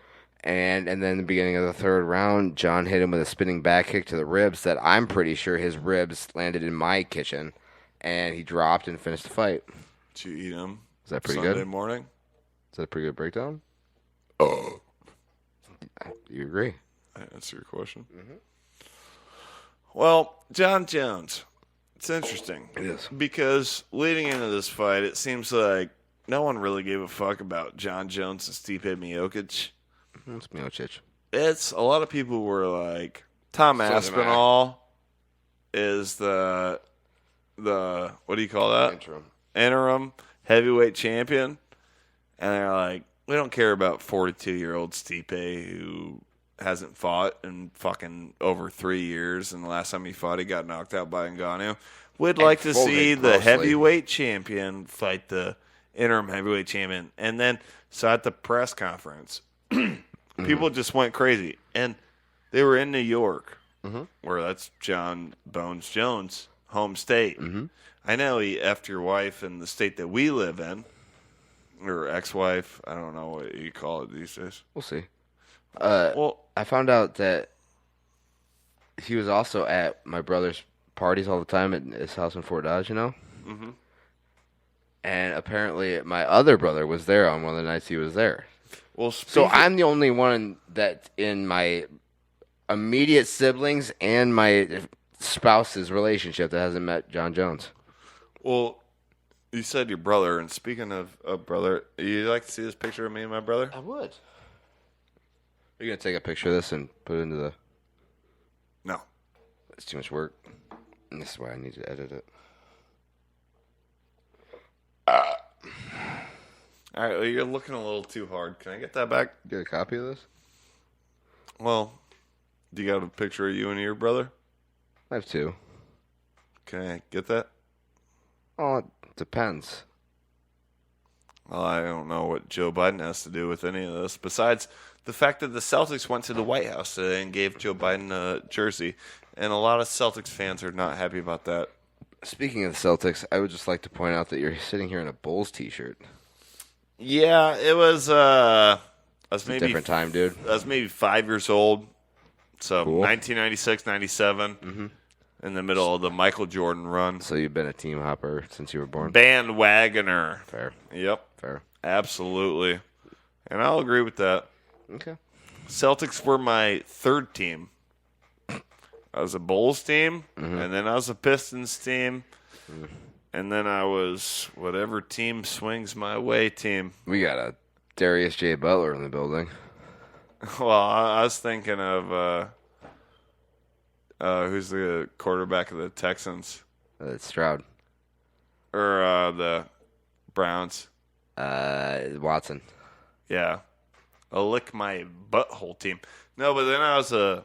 And then in the beginning of the third round, John hit him with a spinning back kick to the ribs that I'm pretty sure his ribs landed in my kitchen. And he dropped and finished the fight. Did you eat him? Is that pretty Sunday good? morning? Is that a pretty good breakdown? Oh. You agree? I answer your question. Mm-hmm. Well, John Jones. It's interesting. It is. Because leading into this fight, it seems like no one really gave a fuck about John Jones and Stipe Miocic. It's Miocic. It's a lot of people were like, Tom Aspinall is the what do you call that? Interim heavyweight champion. And they're like, we don't care about 42-year-old Stipe who hasn't fought in fucking over 3 years, and the last time he fought, he got knocked out by Ngannou. We'd like to see the heavyweight champion fight the interim heavyweight champion. And then, so at the press conference, people just went crazy. And they were in New York, where that's John Bones Jones' home state. I know he effed your wife in the state that we live in, or ex-wife. I don't know what you call it these days. We'll see. Well, I found out that he was also at my brother's parties all the time at his house in Fort Dodge, you know? Mm-hmm. And apparently my other brother was there on one of the nights he was there. Well, so I'm the only one that in my immediate siblings and my spouse's relationship that hasn't met John Jones. Well, you said your brother, and speaking of a brother, you like to see this picture of me and my brother? I would. Are you going to take a picture of this and put it into the... No. It's too much work. And this is why I need to edit it. All right, well, you're looking a little too hard. Can I get that back? Get a copy of this? Well, do you got a picture of you and your brother? I have 2. Can I get that? Oh, it depends. Well, I don't know what Joe Biden has to do with any of this, besides the fact that the Celtics went to the White House today and gave Joe Biden a jersey, and a lot of Celtics fans are not happy about that. Speaking of the Celtics, I would just like to point out that you're sitting here in a Bulls t-shirt. Yeah, it was. I was maybe a different time, dude. I was maybe 5 years old, so Cool. 1996, 97, in the middle of the Michael Jordan run. So you've been a team hopper since you were born? Bandwagoner. Fair. Yep. Fair. Absolutely. And I'll agree with that. Okay. Celtics were my third team. I was a Bulls team, and then I was a Pistons team, and then I was whatever team swings my way team. We got a Darius J. Butler in the building. Well, I was thinking of who's the quarterback of the Texans? It's Stroud. Or the Browns. Watson. Yeah. I'll lick my butthole team. No, but then I was a...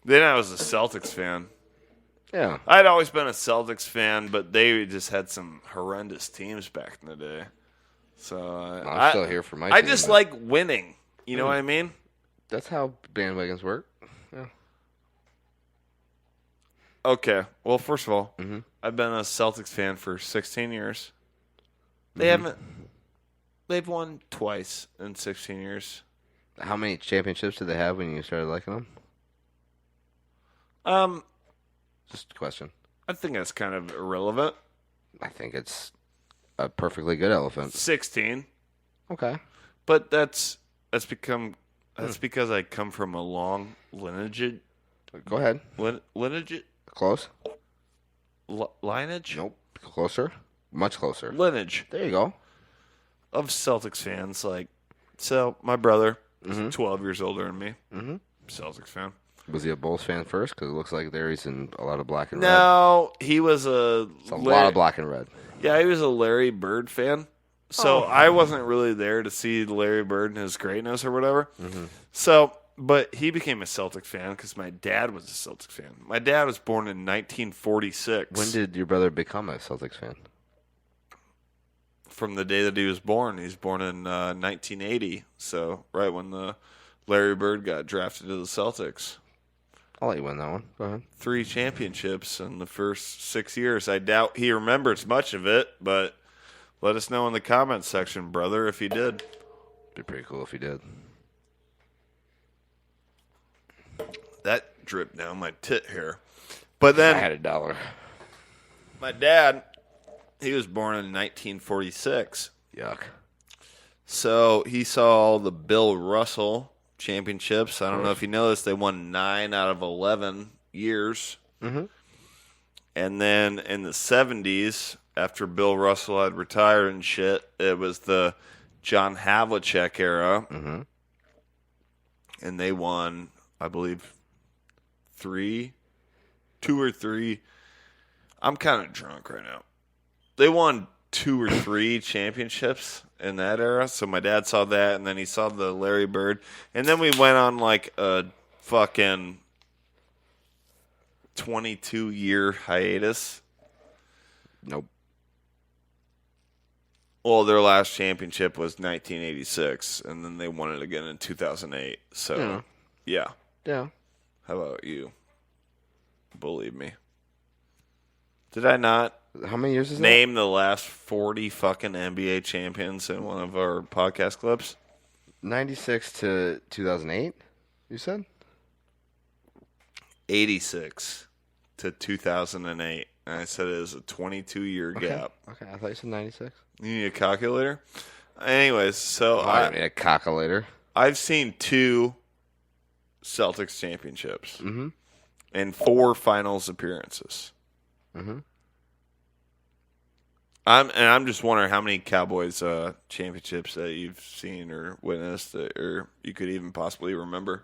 Then I was a Celtics fan. Yeah. I'd always been a Celtics fan, but they just had some horrendous teams back in the day. So I'm still here for my I team, just but- like winning. You know what I mean? That's how bandwagons work. Yeah. Okay. Well, first of all, I've been a Celtics fan for 16 years. They haven't. They've won twice in 16 years. How many championships did they have when you started liking them? Just a question. I think that's kind of irrelevant. I think it's a perfectly good elephant. 16. Okay. But that's because I come from a long Lineage? Go ahead. Lineage? Close. Lineage? Nope. Closer. Much closer. Lineage. There you go. Of Celtics fans. So my brother is 12 years older than me. Mm-hmm. Celtics fan. Was he a Bulls fan first? Because it looks like there he's in a lot of black and red. No, he was a lot of black and red. Yeah, he was a Larry Bird fan. So I wasn't really there to see Larry Bird and his greatness or whatever. Mm-hmm. So, but he became a Celtic fan because my dad was a Celtics fan. My dad was born in 1946. When did your brother become a Celtics fan? From the day that he was born. He's born in 1980. So right when the Larry Bird got drafted to the Celtics. I'll let you win that one. Go ahead. 3 championships in the first 6 years. I doubt he remembers much of it, but let us know in the comments section, brother, if he did. Be pretty cool if he did. That dripped down my tit hair. But then I had $1. My dad, he was born in 1946. Yuck. So he saw the Bill Russell championships. I don't know if you know this. They won 9 out of 11 years. Mm-hmm. And then in the 70s, after Bill Russell had retired and shit, it was the John Havlicek era. Mm-hmm. And they won, I believe, 2 or 3. I'm kind of drunk right now. They won 2 or 3 championships in that era. So my dad saw that, and then he saw the Larry Bird. And then we went on like a fucking 22-year hiatus. Nope. Well, their last championship was 1986, and then they won it again in 2008. So, yeah. Yeah. How about you? Believe me. Did I not? How many years is name the last 40 fucking NBA champions in one of our podcast clips? 96 to 2008, you said? 86 to 2008. And I said it was a 22-year gap. Okay, I thought you said 96. You need a calculator? Anyways, so I don't need a calculator. I've seen 2 Celtics championships Mm-hmm. and 4 finals appearances. Mm-hmm. I'm just wondering how many Cowboys championships that you've seen or witnessed or you could even possibly remember.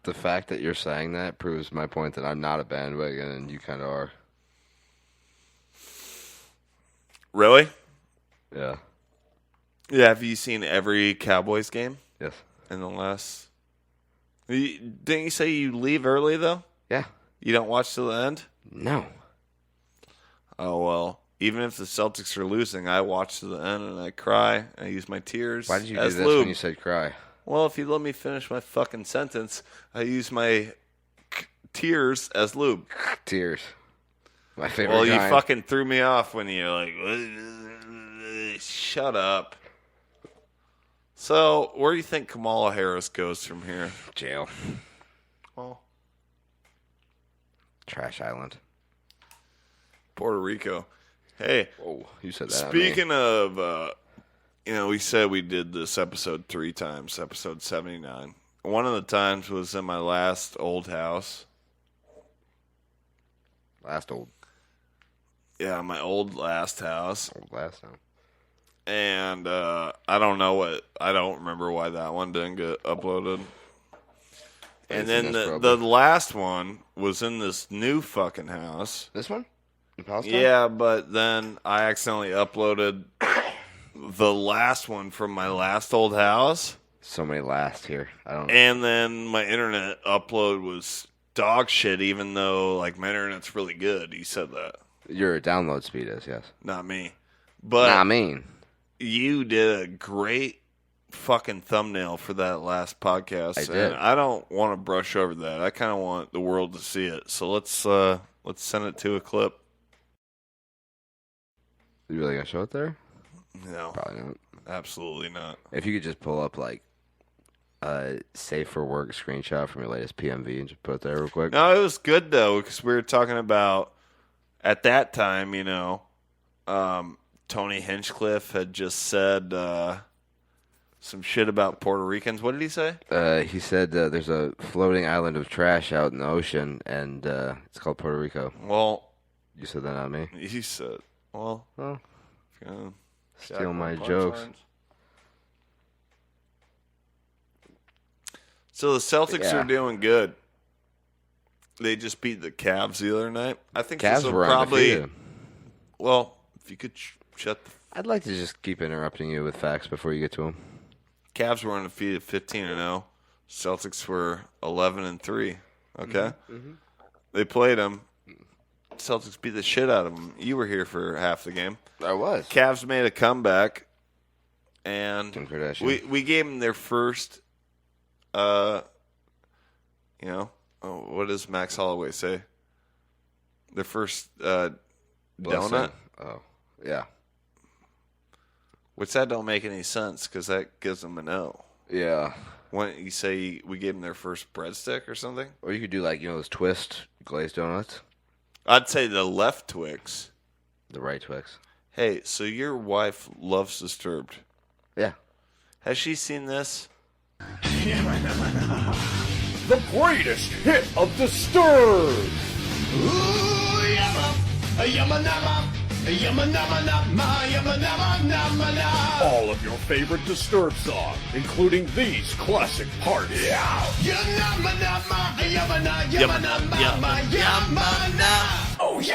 The fact that you're saying that proves my point that I'm not a bandwagon and you kind of are. Really? Yeah. Yeah, have you seen every Cowboys game? Yes. In the last... Didn't you say you leave early, though? Yeah. You don't watch till the end? No. Oh, well, even if the Celtics are losing, I watch to the end and I cry. I use my tears. Why did you do as this lube. when you said cry? Well, if you let me finish my fucking sentence, I use my tears as lube. Tears. My favorite Well, you kind. fucking threw me off when you're like, shut up. So, where do you think Kamala Harris goes from here? Jail. Well, Trash Island. Puerto Rico. Hey, whoa, you said that. Speaking of, we said we did this episode 3 times, episode 79. One of the times was in my last old house. Last old. Yeah, my last house. Old last time. And I don't remember why that one didn't get uploaded. And then the last one was in this new fucking house. This one? In Palestine? Yeah, but then I accidentally uploaded the last one from my last old house. So many last here. I don't know. And then my internet upload was dog shit, even though like my internet's really good. You said that. Your download speed is, yes. Not me. But not me. You did a great fucking thumbnail for that last podcast. I did. And I don't want to brush over that. I kind of want the world to see it. So let's send it to a clip. You really gonna show it there? No. Probably not. Absolutely not. If you could just pull up like a safe for work screenshot from your latest PMV and just put it there real quick. No, it was good though, because we were talking about at that time, Tony Hinchcliffe had just said some shit about Puerto Ricans. What did he say? He said there's a floating island of trash out in the ocean, and it's called Puerto Rico. Well, you said that, not me. He said, well, steal my jokes. So the Celtics are doing good. They just beat the Cavs the other night. I think Cavs this will were probably. undefeated. Well, if you could shut the. I'd like to just keep interrupting you with facts before you get to them. Cavs were undefeated, 15-0. Celtics were 11-3. Okay, they played them. Celtics beat the shit out of them. You were here for half the game. I was. Cavs made a comeback, and Kim Kardashian. we gave them their first. What does Max Holloway say? Their first donut. Oh, yeah. Which that don't make any sense because that gives them an O. Yeah. When you say we gave them their first breadstick or something? Or you could do those twist glazed donuts. I'd say the left Twix. The right Twix. Hey, so your wife loves Disturbed. Yeah. Has she seen this? The greatest hit of Disturbed. All of your favorite Disturbed songs, including these classic parts. Oh, We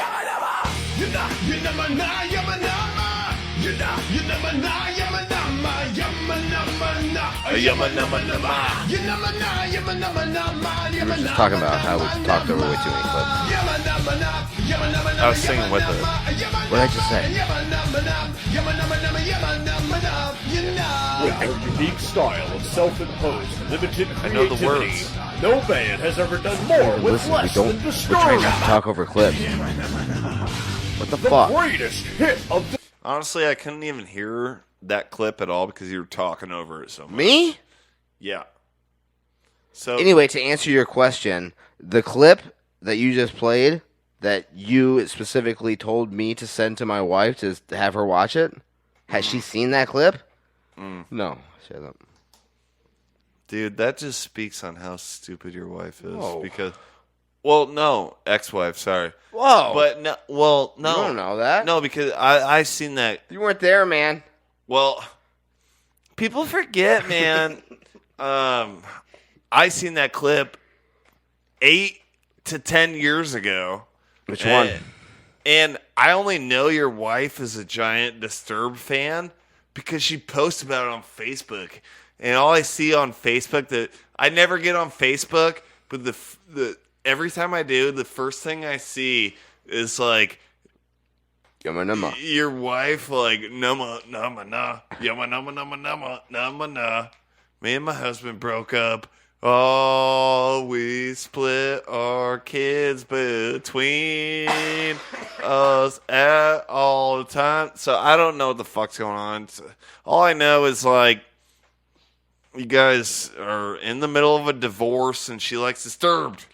were just talking about how we talked over way too many clips. I was singing with it. What did I just say? With their unique style of self-imposed limited I know the creativity, words. no band has ever done more with Listen, less we're than trying Disturbed. not to talk over clips. What the The fuck? greatest hit of the Honestly, I couldn't even hear that clip at all because you were talking over it so much. Me? Yeah. So Anyway, to answer your question, the clip that you just played, that you specifically told me to send to my wife to have her watch it, has she seen that clip? No, she hasn't. dude, that just speaks on how stupid your wife is. Whoa. Because, well, no, ex-wife, sorry. Whoa. But no, well, no, You don't know that. No, because I seen that. You weren't there, man. Well, people forget, man. I seen that clip 8 to 10 years ago. Which one? And I only know your wife is a giant Disturbed fan because she posts about it on Facebook. And all I see on Facebook, that I never get on Facebook, but the every time I do, the first thing I see is like Yama nama. your wife like nama nama na yama nama nama nama nama na. Me and my husband broke up. Oh, we split our kids between us all the time. So I don't know what the fuck's going on. All I know is like you guys are in the middle of a divorce and she likes Disturbed.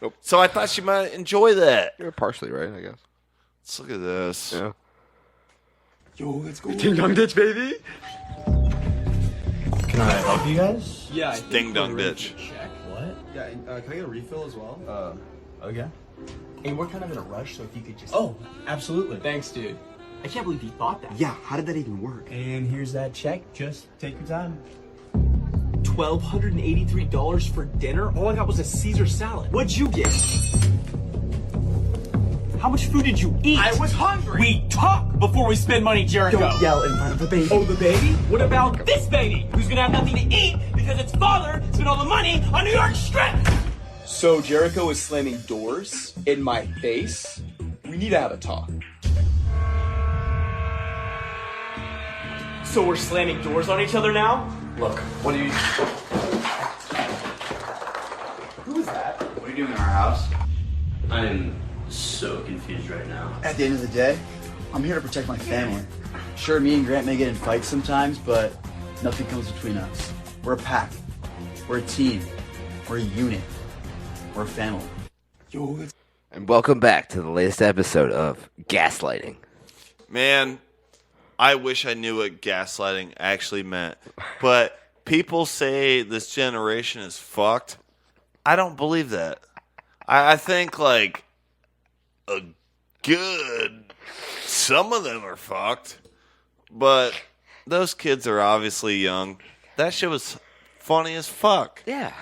Nope. So I thought she might enjoy that. You're partially right, I guess. Let's look at this. Yeah. Yo, let's go. Ding dong ditch, baby. Can I help you guys? Yeah, I Ding dong ditch. What? Yeah, can I get a refill as well? Okay. Hey, we're kind of in a rush, so if you could just... Oh, absolutely. Thanks, dude. I can't believe you thought that. Yeah, how did that even work? And here's that check. Just take your time. $1,283 for dinner? All I got was a Caesar salad. What'd you get? How much food did you eat? I was hungry. We talk before we spend money, Jericho. Don't yell in front of the baby. Oh, the baby? What about this baby, who's gonna have nothing to eat because its father spent all the money on New York Strip? So Jericho is slamming doors in my face? We need to have a talk. So we're slamming doors on each other now? Look, what are you... Who is that? What are you doing in our house? I'm so confused right now. At the end of the day, I'm here to protect my family. Sure, me and Grant may get in fights sometimes, but nothing comes between us. We're a pack. We're a team. We're a unit. We're a family. And welcome back to the latest episode of Gaslighting. Man, I wish I knew what gaslighting actually meant. But people say this generation is fucked. I don't believe that. I think, like, a good... Some of them are fucked. But those kids are obviously young. That shit was funny as fuck. Yeah.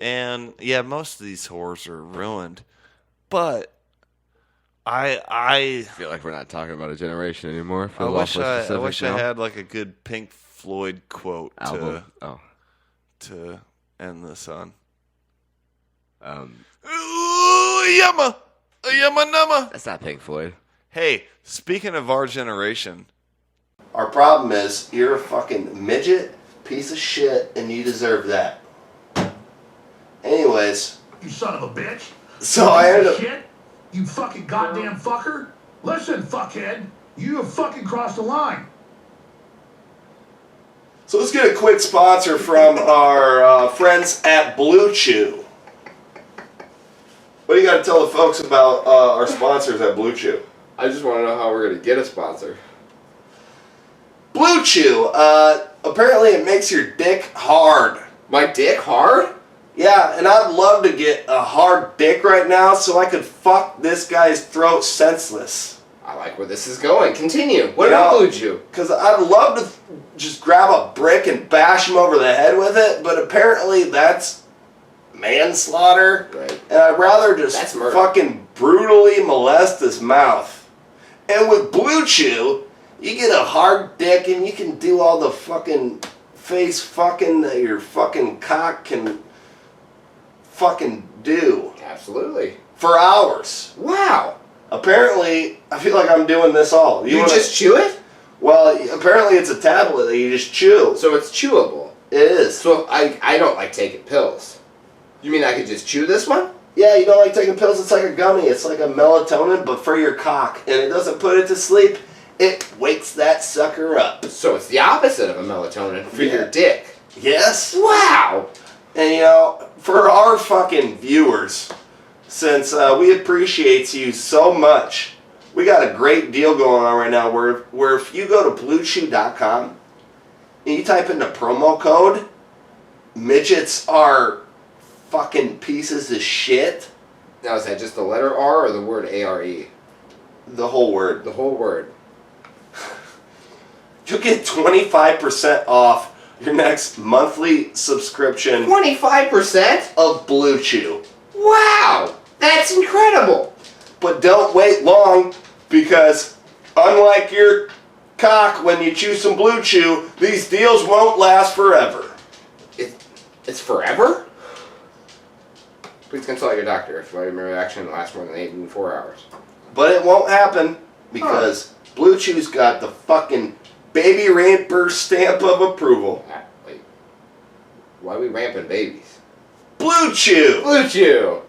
And, yeah, most of these whores are ruined. But... I feel like we're not talking about a generation anymore. For I the wish Lawful Specific I wish now. I had like a good Pink Floyd quote Album. to end this on. Yama nama. That's not Pink Floyd. Hey, speaking of our generation, our problem is you're a fucking midget, piece of shit, and you deserve that. Anyways, You son of a bitch. So You I piece ended of up- shit. You fucking goddamn fucker. Listen, fuckhead. You have fucking crossed the line. So let's get a quick sponsor from our friends at Blue Chew. What do you got to tell the folks about our sponsors at Blue Chew? I just want to know how we're going to get a sponsor. Blue Chew, apparently it makes your dick hard. My dick hard? Yeah, and I'd love to get a hard dick right now so I could fuck this guy's throat senseless. I like where this is going. Continue. What about Blue Chew? Because I'd love to just grab a brick and bash him over the head with it, but apparently that's manslaughter. Right. And I'd rather just That's murder. fucking brutally molest his mouth. And with Blue Chew, you get a hard dick and you can do all the fucking face fucking that your fucking cock can fucking do. Absolutely. For hours. Wow. Apparently, I feel like I'm doing this all. You just chew it? Well, apparently it's a tablet that you just chew. So it's chewable. It is. So I don't like taking pills. You mean I could just chew this one? Yeah, you don't like taking pills? It's like a gummy. It's like a melatonin, but for your cock. And it doesn't put it to sleep. It wakes that sucker up. So it's the opposite of a melatonin for your dick. Yes. Wow. And you know, for our fucking viewers, since we appreciate you so much, we got a great deal going on right now where if you go to bluechew.com and you type in the promo code, midgets are fucking pieces of shit. Now is that just the letter R or the word A-R-E? The whole word. The whole word. You'll get 25% off your next monthly subscription 25% of Blue Chew. Wow, that's incredible. But don't wait long, because unlike your cock when you chew some Blue Chew, these deals won't last forever. It's forever? Please consult your doctor if vitamin reaction lasts more than 84 hours. But it won't happen, because Blue Chew's got the fucking baby ramper stamp of approval. Wait, why are we ramping babies? Blue Chew! Blue Chew!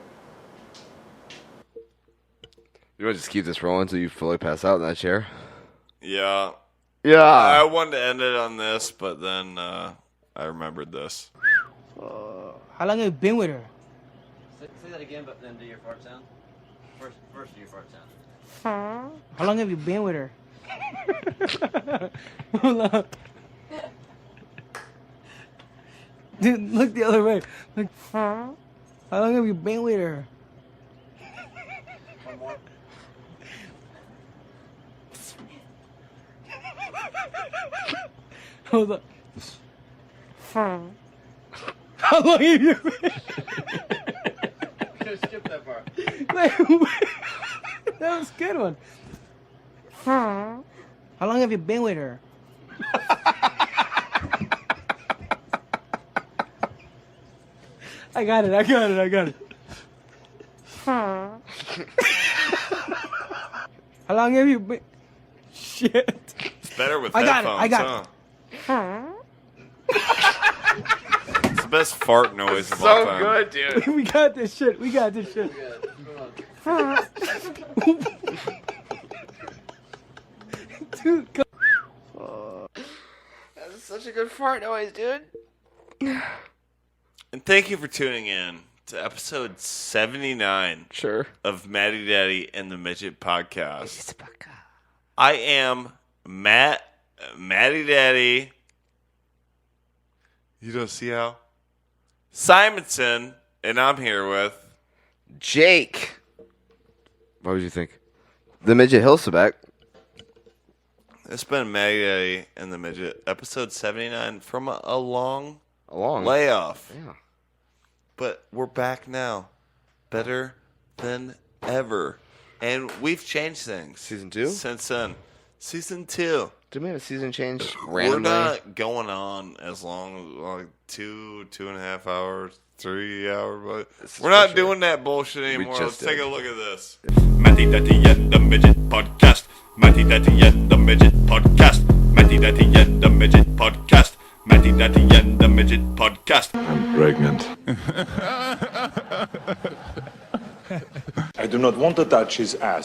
You want to just keep this rolling until you fully pass out in that chair? yeah. Yeah. I wanted to end it on this, but then I remembered this. How long have you been with her? Say that again, but then do your fart sound. First do your fart sound. How long have you been with her? Hold on. Dude, look the other way. Look. How long have you been with her? One more. Hold on. How long have you been? Skip that part. That was a good one. How long have you been with her? I got it. How long have you been? Shit. It's better with I got it, headphones, I got It's the best fart noise of all So time. good, dude. We got this shit. Dude, go. That's such a good fart noise, dude. And thank you for tuning in to episode 79 Sure. of Maddie Daddy and the Midget Podcast. I am Matty Daddy. You don't see how? Simonson, and I'm here with Jake. What would you think? The Midget Hillsaback. It's been Matty Daddy and the Midget, episode 79 from a long layoff. Yeah. But we're back now. Better than ever. And we've changed things. Season 2? Since then. Season 2. Did we have a season change We're randomly? not going on as long, like 2.5 hours, 3 hours. But we're not doing that bullshit anymore. Let's take a look at this. Matty Daddy and the Midget Podcast. Matty Daddy and the Midget Podcast. Matty Daddy and the Midget Podcast. Matty Daddy and the Midget Podcast. I'm pregnant. I do not want to touch his ass.